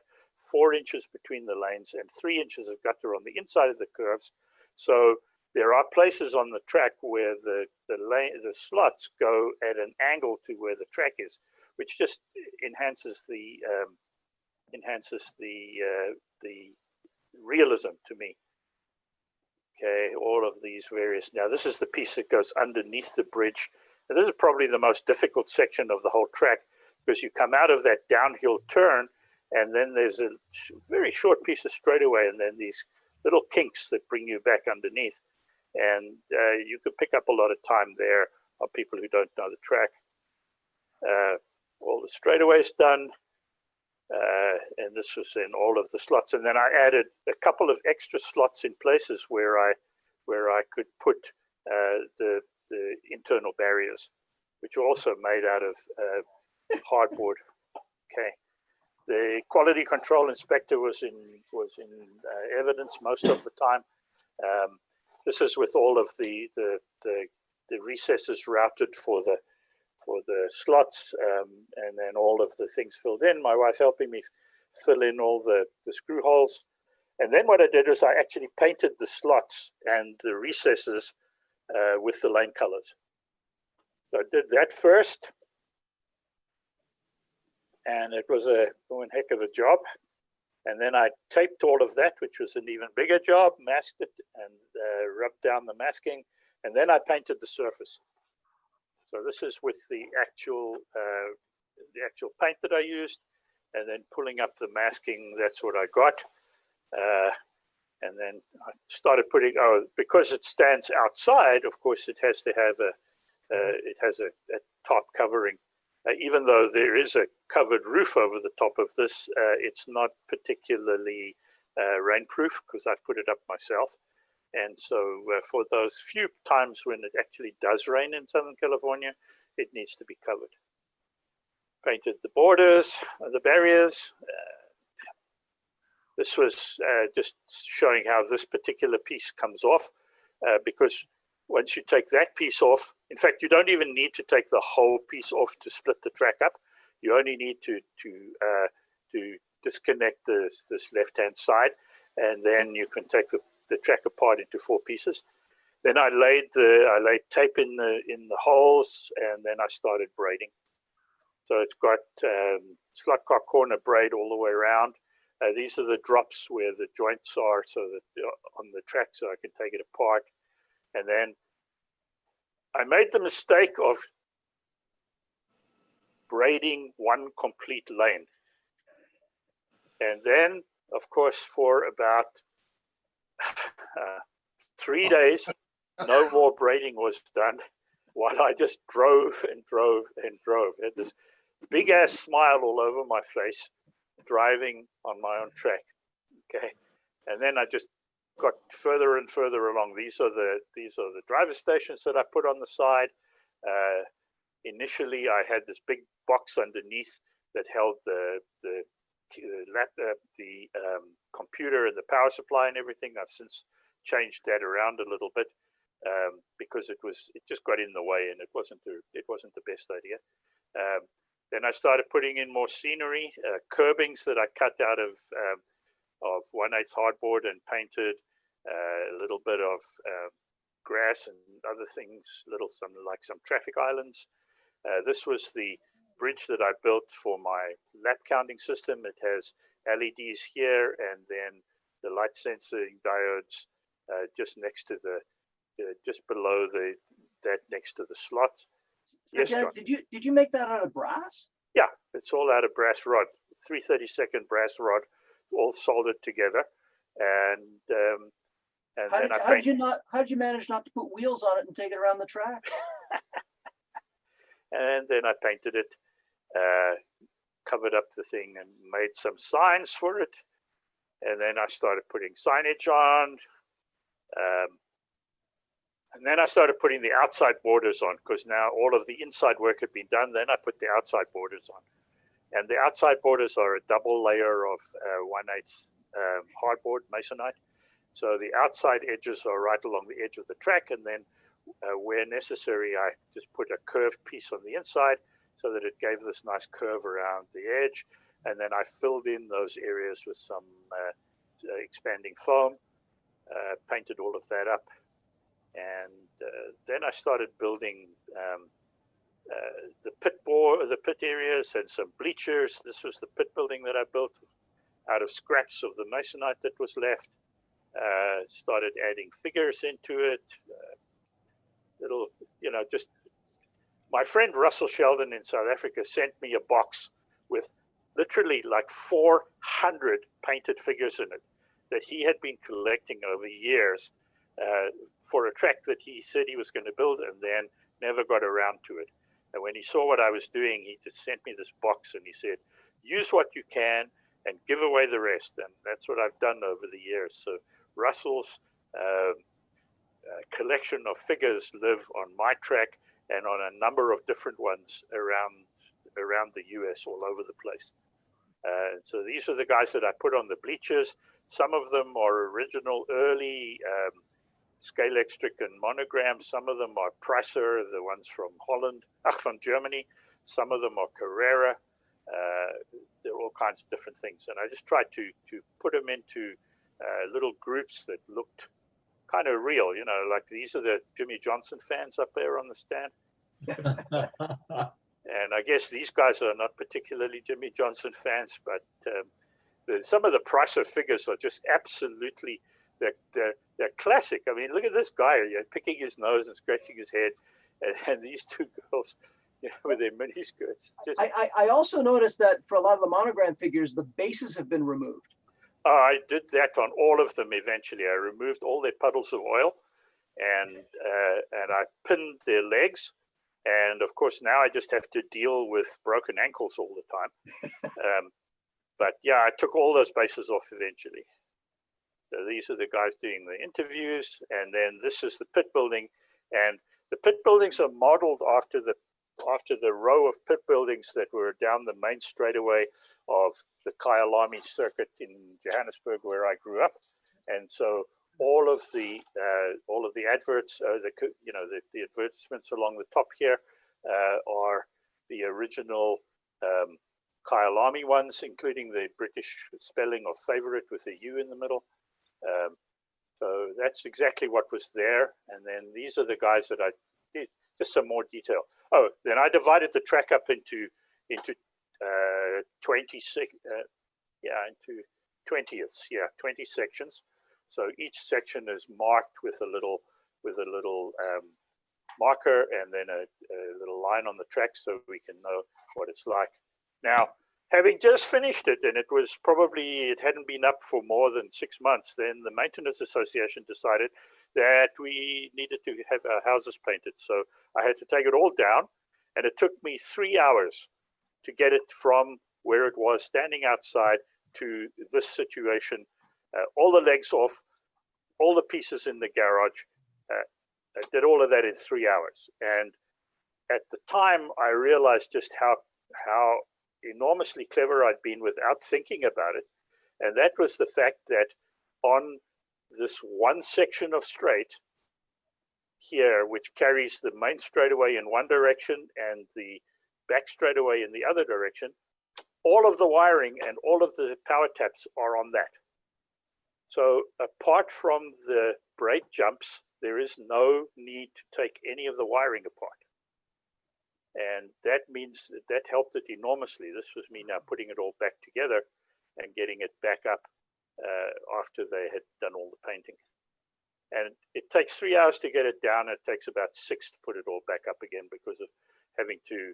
4 inches between the lanes, and 3 inches of gutter on the inside of the curves. So there are places on the track where the slots go at an angle to where the track is, which just enhances the realism to me. Okay, all of these various. Now this is the piece that goes underneath the bridge. And this is probably the most difficult section of the whole track because you come out of that downhill turn, and then there's a very short piece of straightaway, and then these little kinks that bring you back underneath. And you could pick up a lot of time there on people who don't know the track. All the straightaways done. And this was in all of the slots. And then I added a couple of extra slots in places where I could put the internal barriers, which are also made out of hardboard. Okay. The quality control inspector was in evidence most of the time. This is with all of the recesses routed for slots, and then all of the things filled in. My wife helping me fill in all the screw holes. And then what I did is I actually painted the slots and the recesses with the lane colors. So I did that first, and it was one heck of a job. And then I taped all of that, which was an even bigger job, masked it and rubbed down the masking, and then I painted the surface. So this is with the actual paint that I used, and then pulling up the masking. That's what I got. And then I started putting, because it stands outside, of course, it has to have a top covering. Even though there is a covered roof over the top of this, it's not particularly rainproof because I put it up myself. And so for those few times when it actually does rain in Southern California, it needs to be covered. Painted the borders, the barriers. This was just showing how this particular piece comes off, because once you take that piece off, in fact, you don't even need to take the whole piece off to split the track up. You only need to disconnect this left-hand side, and then you can take the track apart into 4 pieces. Then I laid tape in the holes, and then I started braiding. So it's got slot car corner braid all the way around. These are the drops where the joints are, so that on the track, so I can take it apart. And then I made the mistake of braiding one complete lane. And then, of course, for about 3 days, no more braiding was done while I just drove and drove and drove. I had this big ass smile all over my face, driving on my own track. Okay. And then I just got further and further along. These are the driver stations that I put on the side. Initially, I had this big box underneath that held the computer and the power supply and everything. I've since changed that around a little bit because it just got in the way, and it wasn't the best idea. Then I started putting in more scenery, curbings that I cut out of 1/8 hardboard and painted, a little bit of grass and other things, some traffic islands. This was the bridge that I built for my lap counting system. It has LEDs here, and then the light sensing diodes just next to just below that next to the slot. Yes, John. Did you make that out of brass? Yeah, it's all out of brass rod, 3/32 brass rod, all soldered together, and How did you manage not to put wheels on it and take it around the track? And then I painted it, covered up the thing, and made some signs for it. And then I started putting signage on. And then I started putting the outside borders on, because now all of the inside work had been done. Then I put the outside borders on. And the outside borders are a double layer of 1/8 hardboard masonite. So the outside edges are right along the edge of the track. And then where necessary, I just put a curved piece on the inside so that it gave this nice curve around the edge. And then I filled in those areas with some expanding foam, painted all of that up. And then I started building the pit areas and some bleachers. This was the pit building that I built out of scraps of the masonite that was left. Started adding figures into it. Just my friend Russell Sheldon in South Africa sent me a box with literally like 400 painted figures in it that he had been collecting over years for a track that he said he was going to build, and then never got around to it. And when he saw what I was doing, he just sent me this box, and he said, use what you can and give away the rest. And that's what I've done over the years. So Russell's collection of figures live on my track and on a number of different ones around the US, all over the place. So these are the guys that I put on the bleachers. Some of them are original early scale extric and monogram. Some of them are Pricer, the ones from Holland, from Germany. Some of them are Carrera. There are all kinds of different things. And I just tried to put them into little groups that looked kind of real, you know, like these are the Jimmy Johnson fans up there on the stand. And I guess these guys are not particularly Jimmy Johnson fans, but some of the Pricer figures are just absolutely, they're classic. I mean, look at this guy, you know, picking his nose and scratching his head, and these two girls, you know, with their mini skirts. Just... I also noticed that for a lot of the monogram figures, the bases have been removed. I did that on all of them eventually. I removed all their puddles of oil, and I pinned their legs. And of course, now I just have to deal with broken ankles all the time. But yeah, I took all those bases off eventually. So these are the guys doing the interviews. And then this is the pit building. And the pit buildings are modeled after the row of pit buildings that were down the main straightaway of the Kyalami circuit in Johannesburg, where I grew up. And so all of the adverts, the advertisements along the top here are the original Kyalami ones, including the British spelling of favorite with a U in the middle. So that's exactly what was there. And then these are the guys that I did, just some more detail. Oh, then I divided the track up into 20 sections. So each section is marked with a little marker, and then a little line on the track so we can know what it's like. Now, having just finished it, and it hadn't been up for more than 6 months, then the Maintenance Association decided that we needed to have our houses painted. So I had to take it all down, and it took me 3 hours to get it from where it was standing outside to this situation. All the legs off, all the pieces in the garage. I did all of that in 3 hours. And at the time, I realized just how enormously clever I'd been without thinking about it. And that was the fact that on this one section of straight here, which carries the main straightaway in one direction and the back straightaway in the other direction, all of the wiring and all of the power taps are on that. So apart from the braid jumps, there is no need to take any of the wiring apart. And that means that helped it enormously. This was me now putting it all back together and getting it back up after they had done all the painting. And it takes 3 hours to get it down. It takes about 6 to put it all back up again because of having to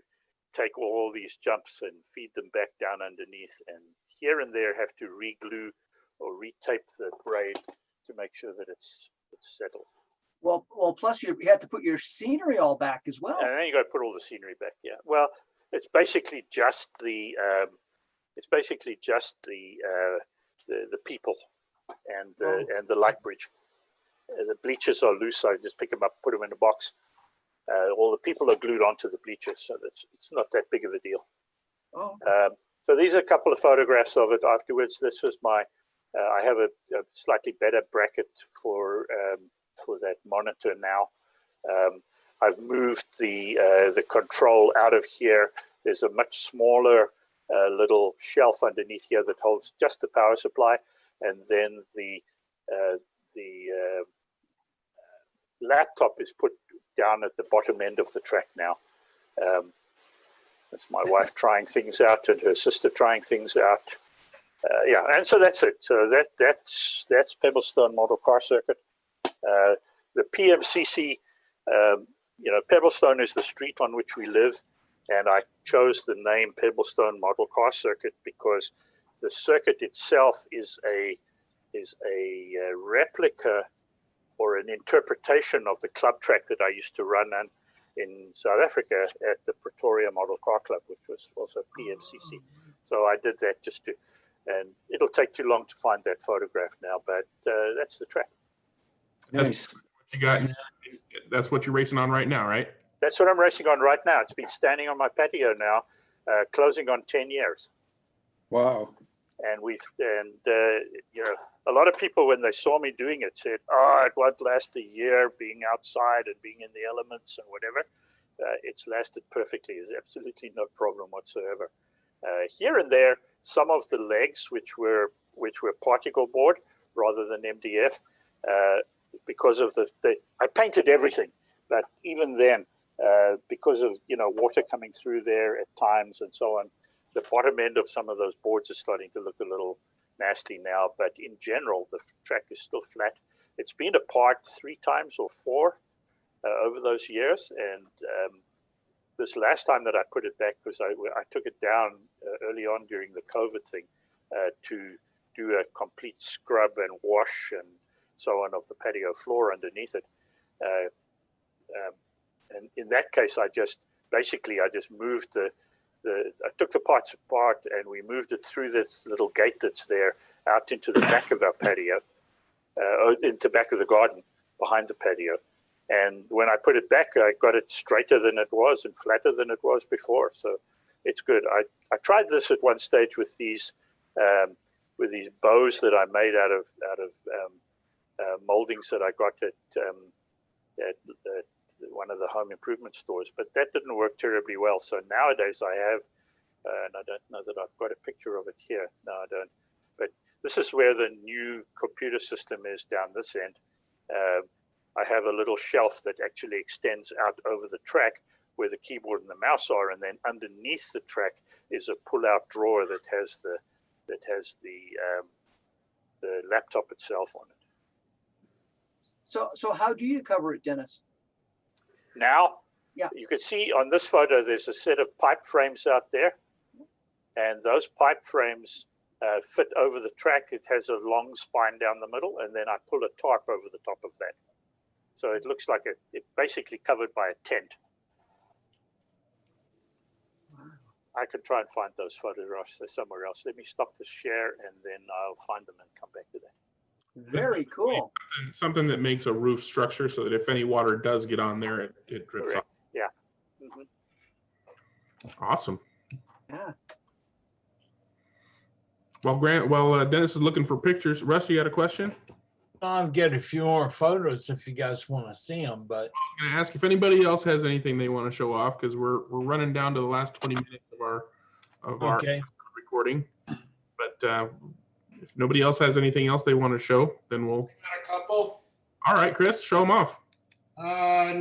take all these jumps and feed them back down underneath, and here and there have to re-glue or retape the braid to make sure that it's settled. Well, plus you had to put your scenery all back as well. And then you got to put all the scenery back. Yeah. Well, it's basically just the people and the light bridge. The bleachers are loose. I just pick them up, put them in a box. All the people are glued onto the bleachers, so it's not that big of a deal. Oh. So these are a couple of photographs of it afterwards. This was my. I have a slightly better bracket for that monitor now. I've moved the control out of here. There's a much smaller little shelf underneath here that holds just the power supply, and then the laptop is put down at the bottom end of the track now. That's my wife trying things out and her sister trying things out. Yeah, and so that's it. So that's Pebblestone Model Car Circuit. The PMCC, Pebblestone is the street on which we live, and I chose the name Pebblestone Model Car Circuit because the circuit itself is a replica or an interpretation of the club track that I used to run in South Africa at the Pretoria Model Car Club, which was also PMCC. So I did that just to, and it'll take too long to find that photograph now, but that's the track. Nice. You got, that's what you're racing on right now, right? That's what I'm racing on right now. It's been standing on my patio now, closing on 10 years. Wow. and you know, a lot of people when they saw me doing it said, "Oh, it won't last a year being outside and being in the elements and whatever." It's lasted perfectly. There's absolutely no problem whatsoever. Here and there, some of the legs, which were particle board rather than MDF, because of I painted everything, but even then, because of water coming through there at times and so on, the bottom end of some of those boards is starting to look a little nasty now. But in general, the track is still flat. It's been apart 3 times or 4 over those years, and this last time that I put it back, because I took it down early on during the COVID thing to do a complete scrub and wash and so on of the patio floor underneath it. And in that case, I just moved I took the parts apart and we moved it through the little gate that's there out into the back of our patio, into the back of the garden behind the patio. And when I put it back, I got it straighter than it was and flatter than it was before. So it's good. I tried this at one stage with these bows that I made out of moldings that I got at one of the home improvement stores, but that didn't work terribly well. So nowadays I have, and I don't know that I've got a picture of it here. No, I don't. But this is where the new computer system is down this end. I have a little shelf that actually extends out over the track where the keyboard and the mouse are, and then underneath the track is a pull-out drawer that has the laptop itself on it. So how do you cover it, Dennis? Now, yeah, you can see on this photo, there's a set of pipe frames out there, and those pipe frames fit over the track. It has a long spine down the middle, and then I pull a tarp over the top of that. So it looks like it's basically covered by a tent. Wow. I could try and find those photographs somewhere else. Let me stop the share, and then I'll find them and come back to that. Very cool. Something that makes a roof structure so that if any water does get on there, it drips off. Yeah. Mm-hmm. Awesome. Yeah. While Dennis is looking for pictures, Russ, you got a question? I'll get a few more photos if you guys want to see them, but I'm going to ask if anybody else has anything they want to show off, because we're running down to the last 20 minutes of our recording. But if nobody else has anything else they want to show, then we'll. Got a couple. All right, Chris, show them off. I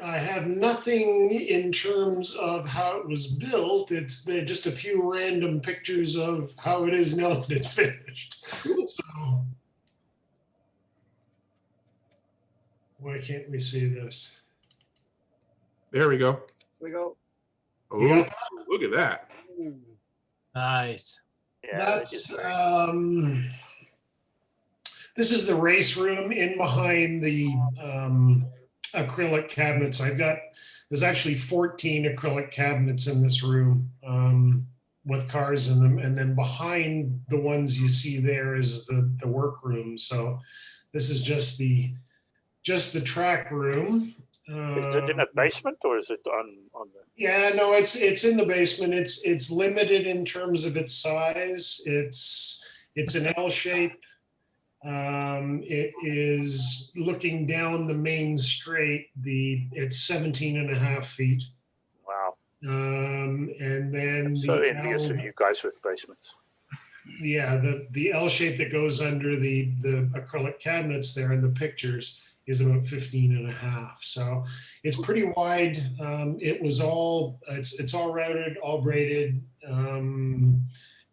have nothing in terms of how it was built. It's just a few random pictures of how it is now that it's finished. So, why can't we see this? There we go. Here we go. Oh, Yeah. look at that. nice. Yeah, That's this is the race room in behind the acrylic cabinets. There's actually 14 acrylic cabinets in this room with cars in them. And then behind the ones you see there is the workroom. So this is just the track room. is it in a basement or is it on the? Yeah, no, it's in the basement. It's limited in terms of its size. It's an L shape. It is looking down the main straight. It's 17 and a half feet. Wow. And then I'm so envious of you guys with basements. Yeah, the L shape that goes under the acrylic cabinets there in the pictures is about 15 and a half. So it's pretty wide. It's all routed, all braided.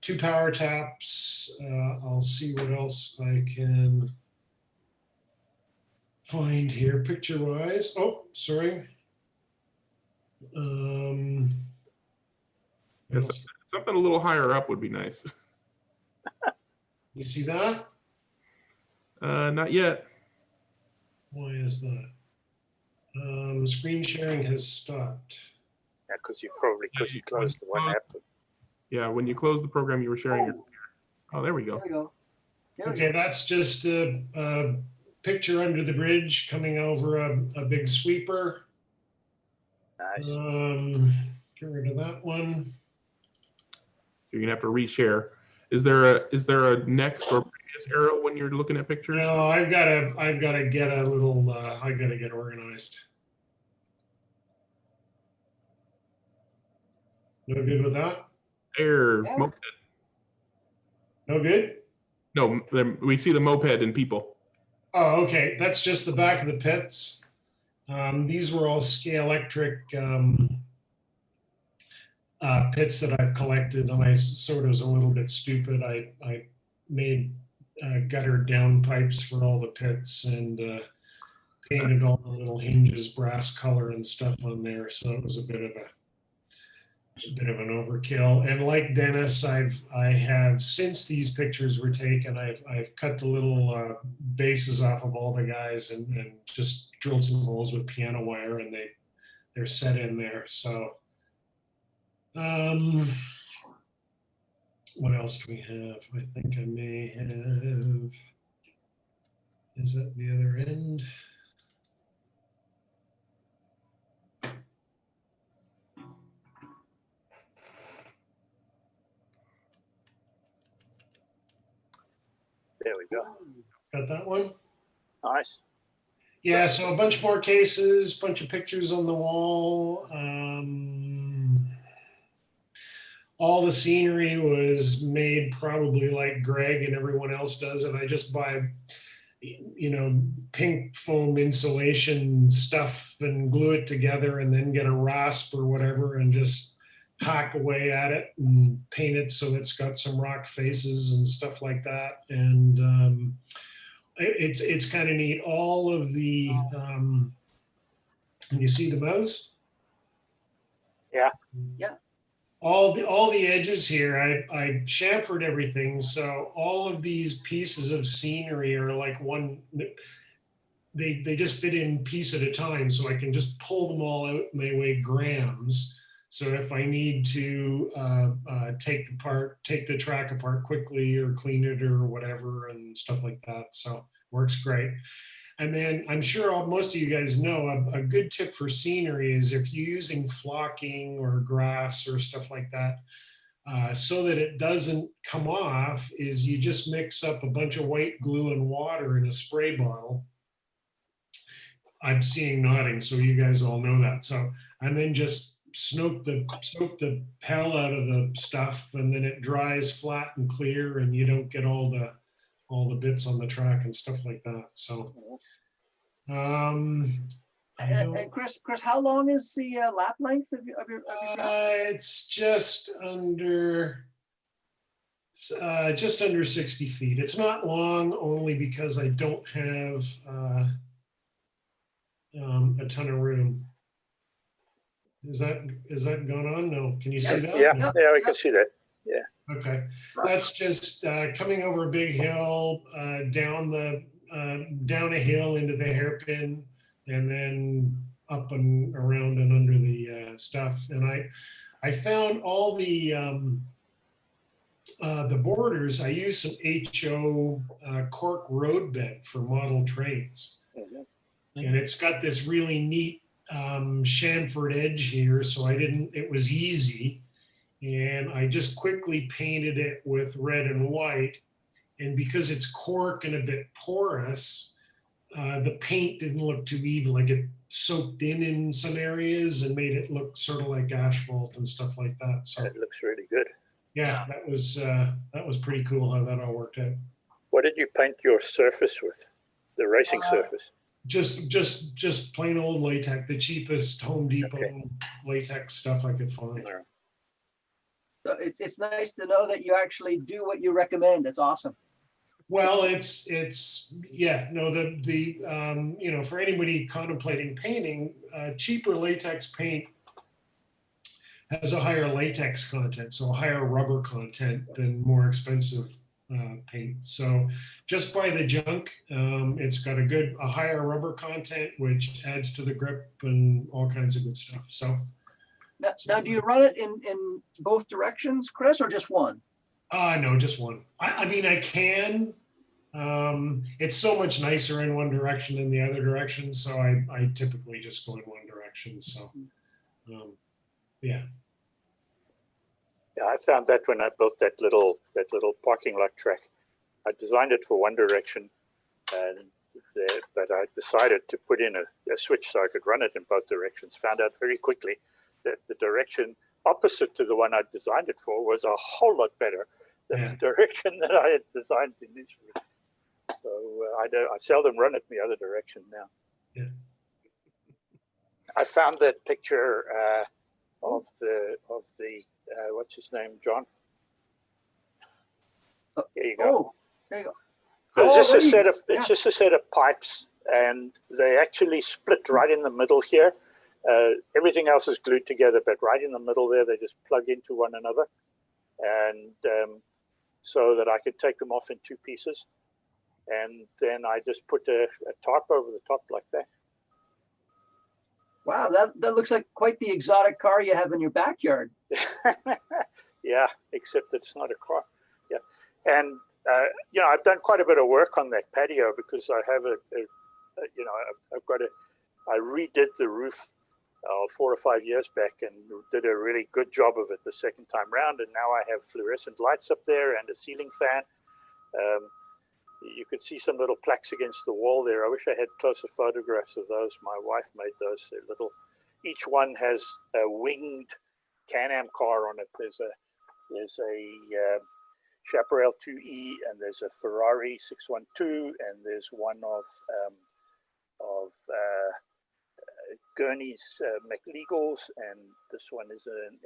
2 power taps. I'll see what else I can find here picture wise. Oh, sorry. Yes, something a little higher up would be nice. You see that? Not yet. Why is that? Screen sharing has stopped. Yeah, because you closed the one app. Yeah, when you close the program you were sharing. Oh, there we go. There we go. Okay, that's just a picture under the bridge coming over a big sweeper. Nice. Get rid of that one. you're gonna have to reshare. Is there a next or previous arrow when you're looking at pictures? No, I've got to get a little. I've got to get organized. No good with that. There, Yeah. moped. No good. No, we see the moped and people. Oh, okay. That's just the back of the pits. These were all Scalextric pits that I've collected, and I sort of was a little bit stupid. I made gutter downpipes for all the pits and painted all the little hinges brass color and stuff on there. So it was a bit of an overkill. And like Dennis, I have since these pictures were taken, I've cut the little bases off of all the guys and just drilled some holes with piano wire, and they're set in there. So what else do we have? I think I may have. Is that the other end? There we go. Got that one? Nice. Yeah, so a bunch more cases, bunch of pictures on the wall. All the scenery was made probably like Greg and everyone else does, and I just buy, pink foam insulation stuff and glue it together, and then get a rasp or whatever and just hack away at it and paint it so it's got some rock faces and stuff like that. And it's kind of neat. All of the can you see the mouse? Yeah. Yeah. All the edges here, I chamfered everything, so all of these pieces of scenery are like one. They just fit in piece at a time, so I can just pull them all out, and they weigh grams. So if I need to take the track apart quickly or clean it or whatever and stuff like that, so works great. And then I'm sure most of you guys know a good tip for scenery is if you're using flocking or grass or stuff like that, so that it doesn't come off, is you just mix up a bunch of white glue and water in a spray bottle. I'm seeing nodding, so you guys all know that. So, and then just soak the hell out of the stuff, and then it dries flat and clear, and you don't get all the bits on the track and stuff like that. So, And Chris, how long is the lap length of your track? it's just under 60 feet. It's not long, only because I don't have a ton of room. Is that going on? No. Can you see that? Yeah, No. yeah, we can see that. Yeah. Okay. That's just coming over a big hill, down a hill into the hairpin, and then up and around and under the stuff. And I found all the borders. I used some HO cork roadbed for model trains. Mhm. And it's got this really neat chamfered edge here, so it was easy. And I just quickly painted it with red and white. And because it's cork and a bit porous, the paint didn't look too even, like it soaked in some areas and made it look sort of like asphalt and stuff like that. So It looks really good. yeah, that was pretty cool how that all worked out. What did you paint your surface with? The racing surface? Just plain old latex, the cheapest Home Depot Okay. latex stuff I could find. So it's nice to know that you actually do what you recommend. It's awesome. Well, it's yeah, no, the for anybody contemplating painting, cheaper latex paint has a higher latex content, so a higher rubber content than more expensive paint. So just buy the junk. It's got a higher rubber content, which adds to the grip and all kinds of good stuff. So now do you run it in both directions, Chris, or just one? no, just one. I mean, I can. It's so much nicer in one direction than the other direction, so I typically just go in one direction. So yeah. Yeah, I found that when I built that little parking lot track. I designed it for one direction, but I decided to put in a switch so I could run it in both directions. Found out very quickly that the direction opposite to the one I designed it for was a whole lot better than the direction that I had designed initially. So I seldom run it the other direction now. Yeah. I found that picture of the what's his name, John? There you go. Oh, there you go. So it's just Oh, a set of yeah. it's just a set of pipes, and they actually split right in the middle here. Everything else is glued together, but right in the middle there, they just plug into one another, and so that I could take them off in two pieces, and then I just put a tarp over the top like that. Wow, that looks like quite the exotic car you have in your backyard. Yeah, except that it's not a car. Yeah, and you know, I've done quite a bit of work on that patio because I have I redid the roof 4 or 5 years back and did a really good job of it the second time round, and now I have fluorescent lights up there and a ceiling fan. You could see some little plaques against the wall there. I wish I had closer photographs of those. My wife made those. They're little. Each one has a winged Can-Am car on it. There's a Chaparral 2E, and there's a Ferrari 612, and there's one of Gurney's McLegal's, and this one is an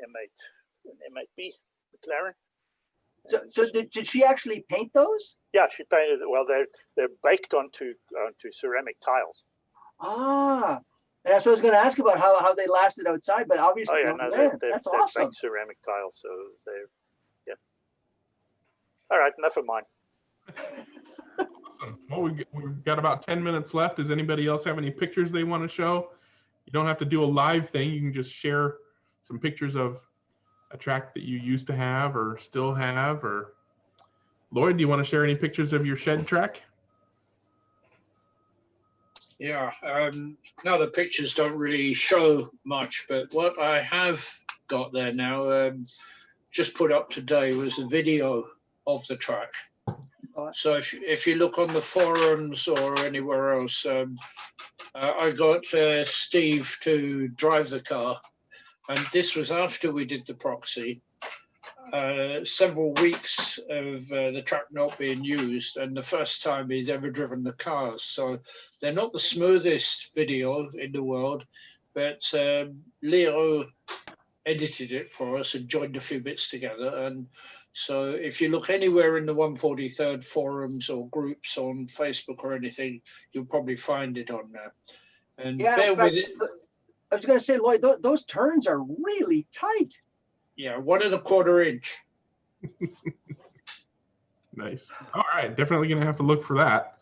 M8B McLaren. So did she actually paint those? Yeah, she painted it. Well, they're baked onto ceramic tiles. Ah, that's what I was going to ask about how they lasted outside, but obviously, that's awesome. Baked ceramic tiles, so yeah. All right, enough of mine. Awesome. Well, we've got about 10 minutes left. Does anybody else have any pictures they want to show? You don't have to do a live thing. You can just share some pictures of a track that you used to have or still have. Or Lloyd, do you want to share any pictures of your shed track? Yeah, now the pictures don't really show much, but what I have got there now, just put up today, was a video of the track. So if you look on the forums or anywhere else, I got Steve to drive the car, and this was after we did the proxy. Several weeks of the track not being used, and the first time he's ever driven the cars. So they're not the smoothest video in the world, but Leo edited it for us and joined a few bits together. And so if you look anywhere in the 143rd forums or groups on Facebook or anything, you'll probably find it on there. And yeah, bear with it. I was going to say, Lloyd, those turns are really tight. Yeah, 1 1/4 inch. Nice. All right, definitely gonna have to look for that.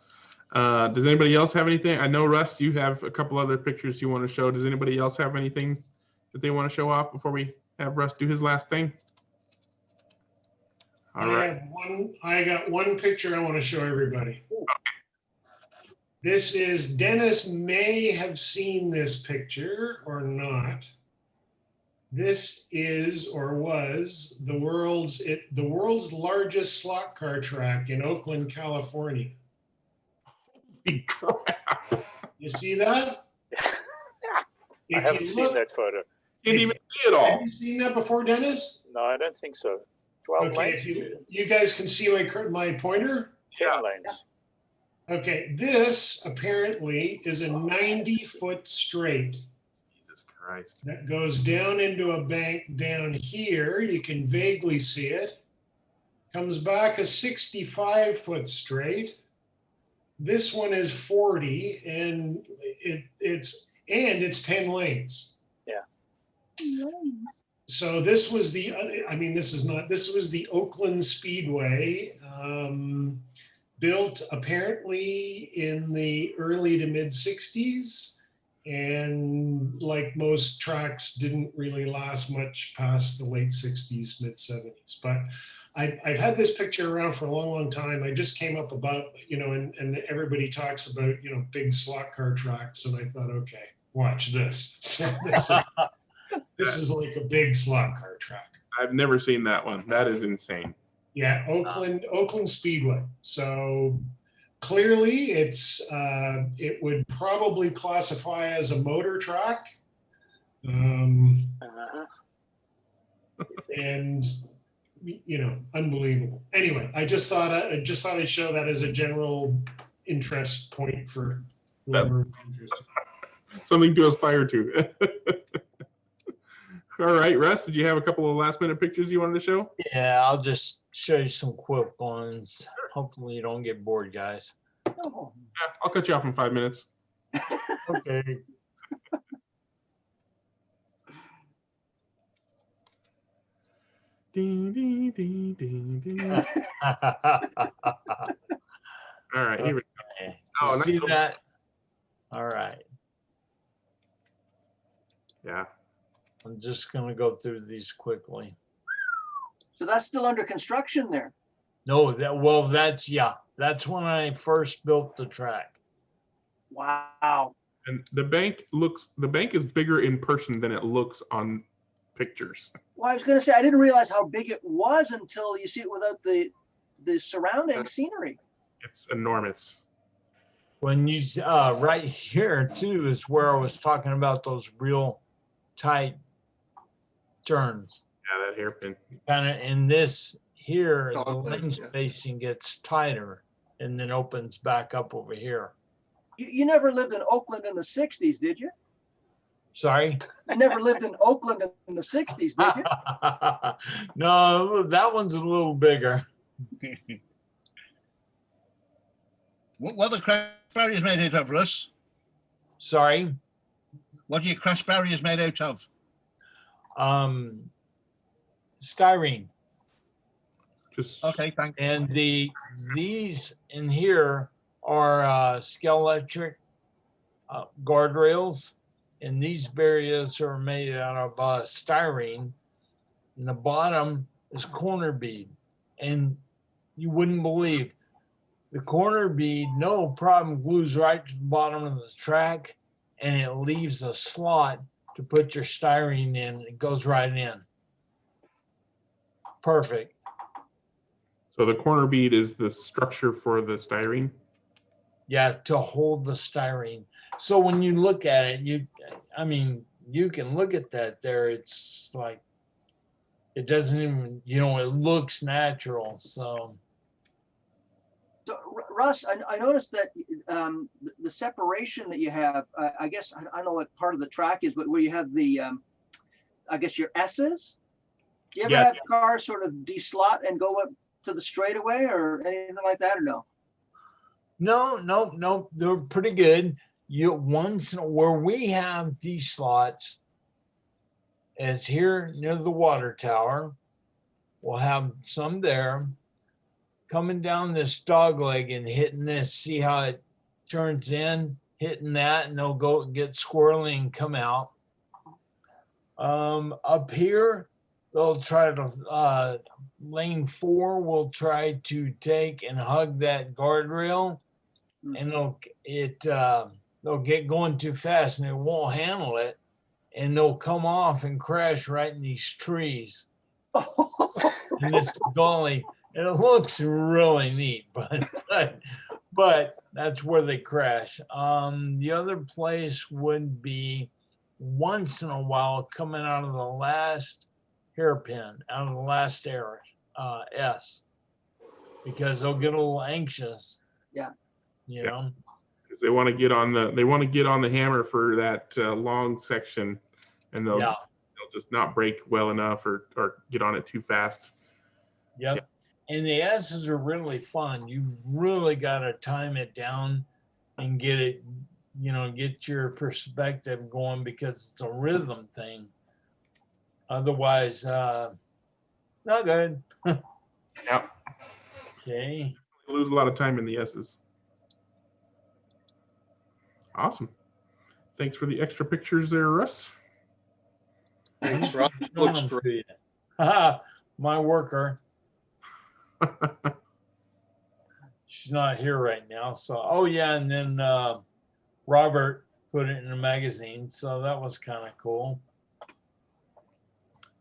Does anybody else have anything? I know, Russ, you have a couple other pictures you want to show. Does anybody else have anything that they want to show off before we have Russ do his last thing? All right. I got one picture I want to show everybody. This is, Dennis may have seen this picture or not. This is or was the world's largest slot car track in Oakland, California. Holy crap. You see that? I haven't seen that photo. Didn't even see it all. Have you seen that before, Dennis? No, I don't think so. 12 Okay, lanes? if you guys can see my pointer. 10 lanes. Okay, this apparently is a 90-foot straight. Jesus Christ. That goes down into a bank down here. You can vaguely see it. Comes back a 65-foot straight. This one is 40, and it's 10 lanes. Yeah. So this was this was the Oakland Speedway, built apparently in the early to mid 60s. And like most tracks, didn't really last much past the late 60s, mid 70s. But I've had this picture around for a long, long time. I just came up about, and everybody talks about, big slot car tracks. And I thought, okay, watch this. So this is like a big slot car track. I've never seen that one. That is insane. Yeah, Oakland Speedway. So clearly it would probably classify as a motor track. Uh-huh. And unbelievable. Anyway, I just thought I'd show that as a general interest point for whoever is interested. Something to aspire to. All right, Russ, did you have a couple of last minute pictures you wanted to show? Yeah, I'll just show you some quick ones. Hopefully you don't get bored, guys. Oh, Yeah, I'll cut you off in 5 minutes. Okay. Ding, ding, ding, ding, ding. All right, here we go. Okay. Oh, You see nice. that? All right. Yeah. I'm just going to go through these quickly. so that's still under construction there. No, that's when I first built the track. Wow. And the bank is bigger in person than it looks on pictures. Well, I was going to say, I didn't realize how big it was until you see it without the surrounding scenery. It's enormous. When you right here too is where I was talking about those real tight turns. Yeah, that hairpin. Kind of in this here, the Oh, lane yeah. spacing gets tighter and then opens back up over here. You never lived in Oakland in the 60s, did you? Sorry? You never lived in Oakland in the 60s, did you? No, that one's a little bigger. What are the crash barriers made out of, Russ? Sorry. What are your crash barriers made out of? Styrene. Just Okay, thanks. And these in here are Scalextric guardrails, and these barriers are made out of styrene. And the bottom is corner bead, and you wouldn't believe the corner bead, no problem, glues right to the bottom of the track, and it leaves a slot to put your styrene in. It goes right in. Perfect. so the corner bead is the structure for the styrene. Yeah, to hold the styrene. So when you look at it, you can look at that there. It's like, it doesn't even, it looks natural. So So, Russ, I noticed that the separation that you have, I guess, I don't know what part of the track is, but where you have the, I guess, your S's. Do you ever Yeah. have cars sort of deslot and go up to the straightaway or anything like that, or no? no, they're pretty good. Ones where we have these slots is here near the water tower. We'll have some there. Coming down this dog leg and hitting this, see how it turns in, hitting that, and they'll go get squirrely and come out. Up here, they'll try to, lane 4 will try to take and hug that guardrail, and they'll get going too fast and it won't handle it, and they'll come off and crash right in these trees. In this gully. And it looks really neat, but that's where they crash. The other place would be once in a while coming out of the last hairpin, out of the last S, because they'll get a little anxious. Yeah. Because they want to get on the hammer for that long section, and they'll just not brake well enough or get on it too fast. Yep. Yeah. And the S's are really fun. You've really got to time it down and get it, get your perspective going, because it's a rhythm thing. Otherwise, not good. Yeah. Okay. Lose a lot of time in the S's. Awesome. Thanks for the extra pictures there, Russ. Thanks, Russ. Looks great. My worker. She's not here right now. So, and then Robert put it in a magazine. So that was kind of cool.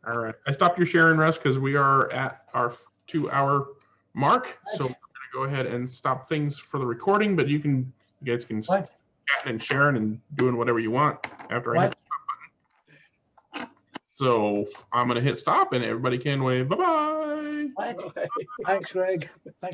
All right. I stopped your sharing, Russ, because we are at our 2-hour mark. So we're going to go ahead and stop things for the recording, but you guys can What? chat and sharing and doing whatever you want after I hit What? the stop button. So I'm going to hit stop and everybody can wave. Bye-bye. What? Okay. Thanks, Greg. Thanks.